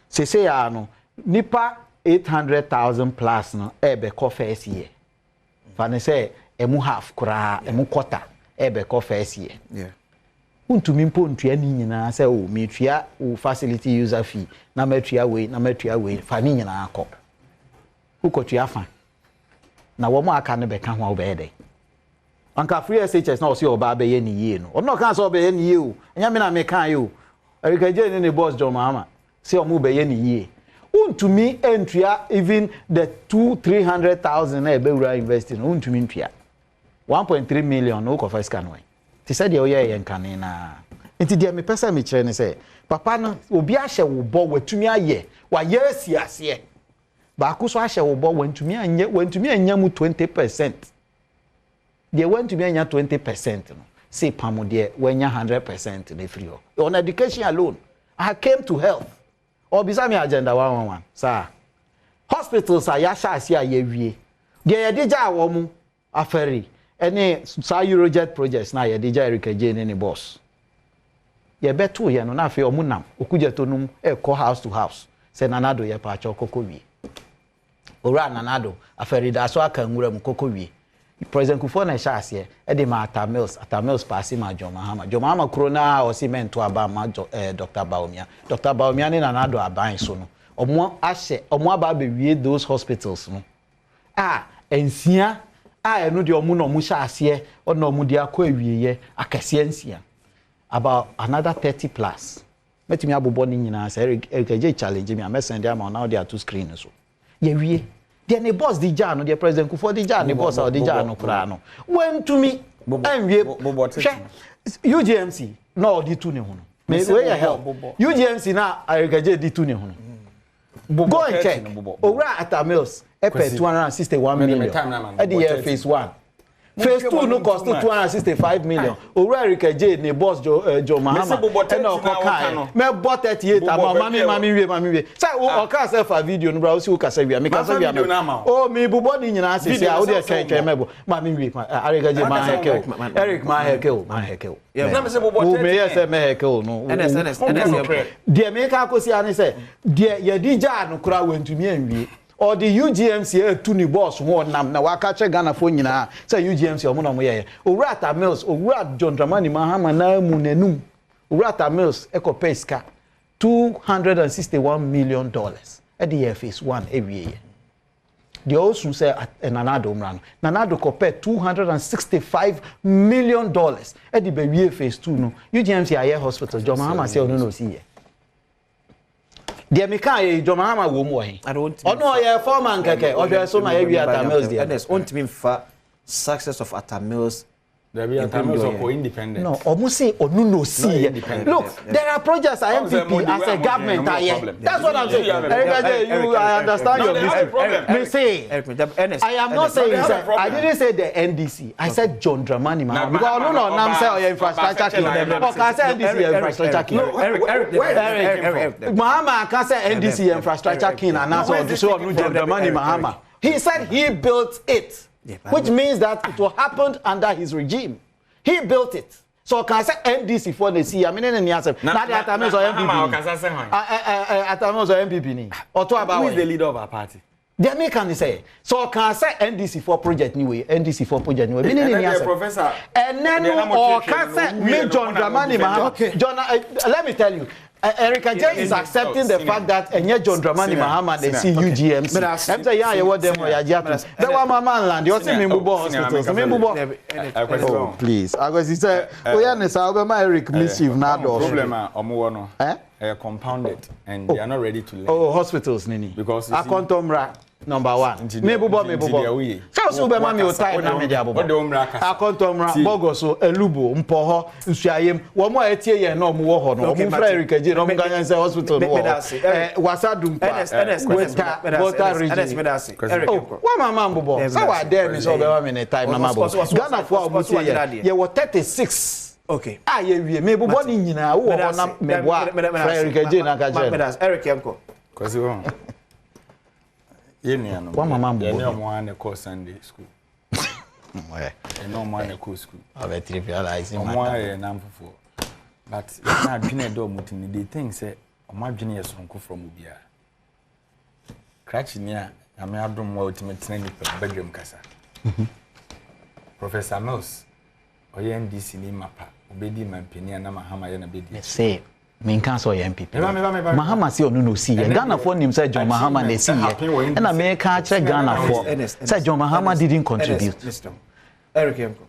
say no, nipa 800,000 plus no, ebe ko first year. Fane say emu half kura, emu quarter. Ebe ko first year. Yeah. Untumi mpo ntua ni nyina say o metua o facility user fee na metua we fa ni nyina akọ. Ukotua fa. Na wo mo aka ne be ka ho obe dey. Anka free SHS na o se oba be ye ni yie no. Ono kan so obe ye ni yie o. Enya me na me kan ye o. Erikaje ni boss John Mahama. Se o mo be ye ni yie. Untumi entua even the 200,000-300,000 na ebe wura investing untumi ntua. 1.3 million no kofa scan way. Ti said ye ye nkane na. Nti dia me pesa me kire ne say papa no obi ahye wo bo watumi aye wa ye asiase. Ba ko so ahye wo bo wantumi anya mu 20%. Dia wantumi anya 20% no. Say pamo dia wanya 100% na free. On education alone, I came to health. Obisa me agenda 111. Sir. Hospitals are ya sha ase aye wie. Dia ye dija wo mu aferi any sa Eurojet projects na ye deja Erika Jane ni boss ye beto ye no na afi omunam okujeto num e call house to house se nanado ye pa cho kokowie ora nanado aferi da so aka nwura mu kokowie president Kufo na sha ase e de ma atamils pass ma John Mahama krona o cement aba ma Dr. Baumia ni nanado aban so no omo aba be wie those hospitals no ensia eno de omu no mu sha ase ono omu de akọ awieye akase nsia about another 30 plus metimi abobo ni nyina say Erika challenge me amesend am now they are two screen so ye wie de ne boss di ja no de president Kufo di ja ne boss or di ja no kura no when to me enwie UGMC no di tu ne ho no me we ya help UGMC na Erika di tu ne ho no go and check owura atamils epe 261 million at the year phase 1 phase 2 no cost 265 million owura Erika ne boss Joe Mahama and okokai me bought 38 mami we say o ka say for video no bra o si o ka say we make say we o me bubo ni nyina say o dey kenken mebo mami we Erika J ma hekel Eric ma hekel yeah na me say bubo 38 o me yes me hekel no NS dey me ka kosi ani say dey ye di ja no kura wentumi anwie or the UGMC to ni boss ho nam na waka che Ghana fo nyina say UGMC omo no mo ye owura atamils owura John Dramani Mahama na mu nanum owura atamils ekopeska $261 million at the year phase 1 every year. The also say Nanado Mrano Nanado compare $265 million at the baby phase 2 no UGMC aye hospital John Mahama say no see here. Dia meka ye John Mahama wo mu he. Ono ye foreman keke o hwe so na ye wi atamils dia. And there's ontimi fa success of atamils There be a time also independent. No, almost say no see. Look, there are projects at MPP as a government. That's what I'm saying. I understand your business. Me say, I am not saying. I didn't say the NDC. I said John Dramani Mahama because no, I'm saying infrastructure king. Because I said NDC infrastructure king. Eric, Mahama can say NDC infrastructure king and that's all to show John Dramani Mahama. He said he built it. Which means that it will happen under his regime. He built it. So can I say NDC for the sea? I mean, any answer. Not the Atamis or MPP. Atamis or MPP. Or to about who is the leader of our party? The American say. So can I say NDC for project anyway? NDC for project anyway. Meaning any answer. Professor. And then or can say me John Dramani Mahama. John, let me tell you. Erica J is accepting the fact that Enye John Dramani Mahama they see UGMC. I'm saying yeah, you want them or ya japi. That one man land. You see me Mubo hospitals. Me Mubo. Oh please. I was say, oh yeah, Nessa Obama Eric mischief na do. Problem omo no. Compounded and they are not ready to learn. Oh hospitals nini. Because Akontomra number 1. Me Bubo. So Obama me o time na me dia Bubo. Akontomra Bogoso Elubo Mpoho Nsuayem. Wo mo etie ye na omo wo ho no. Omo fra Erica J no mo ganyan say hospital no. Wasadumpa. Water region. Oh, wa mama Bubo. So wa there me so Obama me time na mabo. Ghana for omo tie ye wo 36. Okay. Ah, ye me Bubo ni nyina wo ho na me boa fra Erica J na ka je. Eric Yemko. Cause you Yeniano. One mama Bubo. Yeniano mo an call Sunday school. No mo an call school. I be trivializing matter. Mo an na mfufo. But na adwene do mutini they think say omo adwene ye sonko from obia. Crash ni a ame adom mo ultimate training bedroom kasa. Professor Mills oye NDC ni mapa obedi mampeni na Mahama ye na bedi. Say me can so MPP. Mahama say onu no see. Ghana for him say John Mahama na see. And I can check Ghana for say John Mahama didn't contribute. Eric Yemko.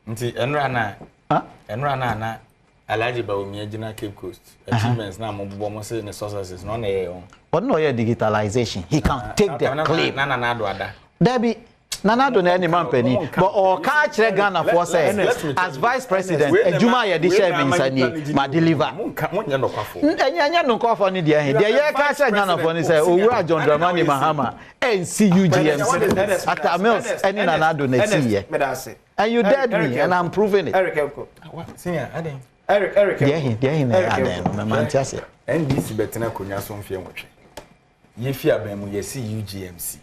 Nti enra na Alhaji Badwam Mpensenpensenmu Cape Coast achievements na mo bobo mo say ne sources no na ye on. But no ye digitalization. He can take the claim. Na do ada. Debbie Nanado na any man penny, but or catch Ghana for say as vice president, Ejuma ye di share me insani ma deliver. Enya no call for ni dia he. Dia ye catch Ghana for ni say Owura John Dramani Mahama NCUGMC at Amels any Nanado na see ye. And you dead me and I'm proving it. Eric Yemko. Senior Adom. Eric. Dia he na Adom. Me man tiase. NDC betena konya so mfie nwotwe. Ye fi abemu ye see UGMC.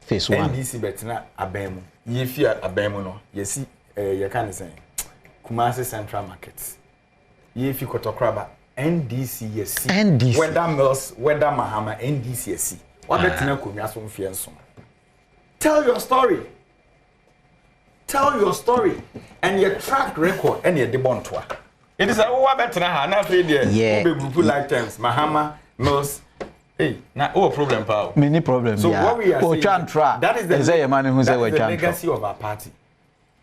Phase 1. NDC betena abemu. Ye fi abemu no. Ye see ye kan say Kumasi Central Market. Ye fi Kotokraba NDC ye see. NDC. Whether Mills, whether Mahama NDC ye see. What betena konya so mfie nso. Tell your story. Tell your story and your track record and your debontoa. It is a what better na na free there. Yeah. Group lifetimes. Mahama, Mills. Hey, now problem pal. Many problems. So what we are saying, that is the man who say we can. Legacy of our party.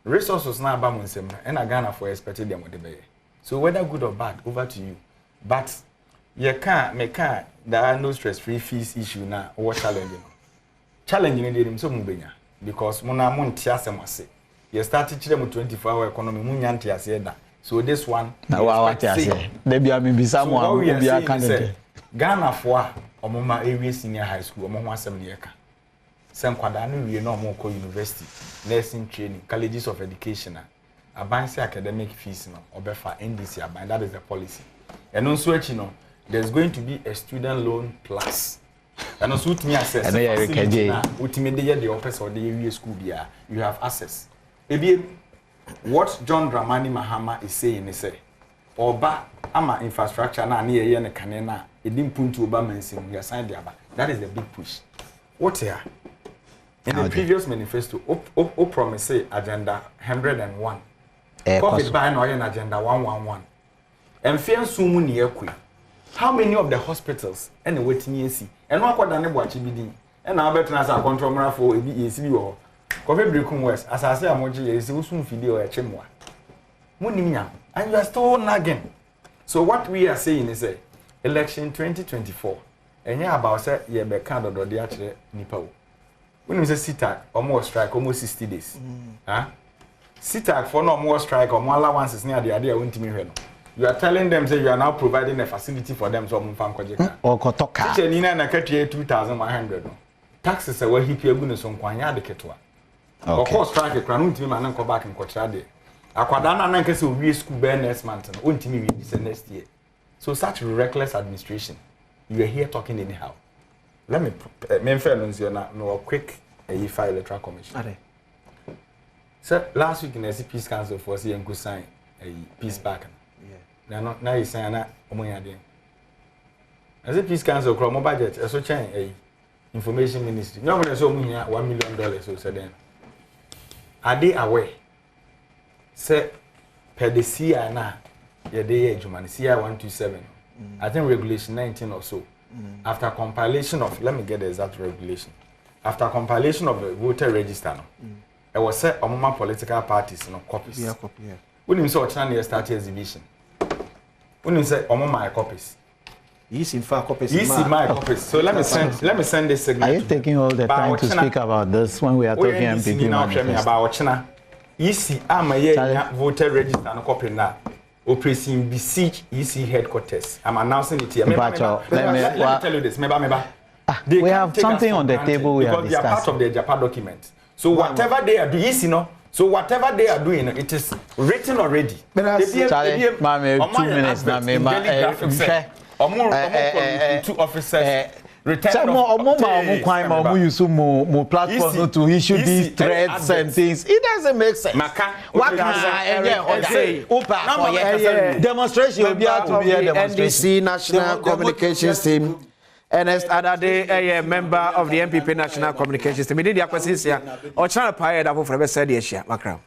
Resources now about Munsem and Ghana for expected them with the bay. So whether good or bad, over to you. But you can't make there are no stress-free fees issue now or challenging. Challenging them so mubenya because mona montiasa mase. You started to them 24-hour economy munyanti asieda. So this one now what I say. They be maybe someone will be a candidate. Ghana for omoma area senior high school omo ho asem ne yeka. Sem kwada no wie no omo ko university, nursing training, colleges of education. Advanced academic fees no obefa NDC aban, that is the policy. And on switch no there's going to be a student loan plus. And also with me access. And with me the office or the area school bia, you have access. Maybe what John Dramani Mahama is saying is say oba ama infrastructure na na ye ne kane na edim puntu oba mansim we assign the aba. That is the big push. What here? In the previous manifesto, o promise say agenda 101. COVID by no agenda 111. And fear sumu ni ekwe. How many of the hospitals and waiting ye see? And no kwada ne boachi bidin. And now better as a control mara for ECB wo. Covid breakum west as I say amoji ye see usum fidi o echemwa. Munimnya and you are still nagging. So what we are saying is a election 2024. And yeah about say ye be kan do de akire nipa wo. When you say sit almost strike almost 60 days. Huh? Sitak for no more strike or more allowances near the idea won't me. You are telling them that you are now providing a facility for them so mum or kotoka. Teacher Nina na katie 2,100. Taxes are where he pay goodness on Kwanya de Ketua. Of course, strike a crown to me and go back in Kotrade. Aquadana Nankes will be school bear next month and won't me next year. So such reckless administration. You are here talking anyhow. Let me mention you no quick file electoral commission. So last week in the Peace Council for see and sign a peace back. Now you say na omoya dey. As a Peace Council from budget, so change a information ministry. No one so $1 million so said then. Are they aware? Say per the CI na your day Germany CI 127. I think regulation 19 or so. After compilation of, let me get the exact regulation. After compilation of the voter register, it was set among political parties copies. Yeah, copy. Yeah. When you saw China start exhibition. When you say among my copies. Yes, in fact, copies. Yes, in my copies. So let me send this segment. Are you taking all the time to speak about this when we are talking MPP manifesto? About China. Yes, I'm a voter register and copy now. Operation Besiege EC headquarters. I'm announcing it here. Let me tell you this. We have something on the table we are discussing. Because they are part of the Japan document. So whatever they are doing, so whatever they are doing, it is written already. Charlie, 2 minutes now. Two officers. Some more crime use more platform to issue these threats and things. It doesn't make sense. What can say? Demonstration will be able to be a demonstration. NDC National Communications Team. Ernest Adade, a member of the MPP National Communications Team. We did the acquisition here. Or China Paya, that for the best idea, Macron.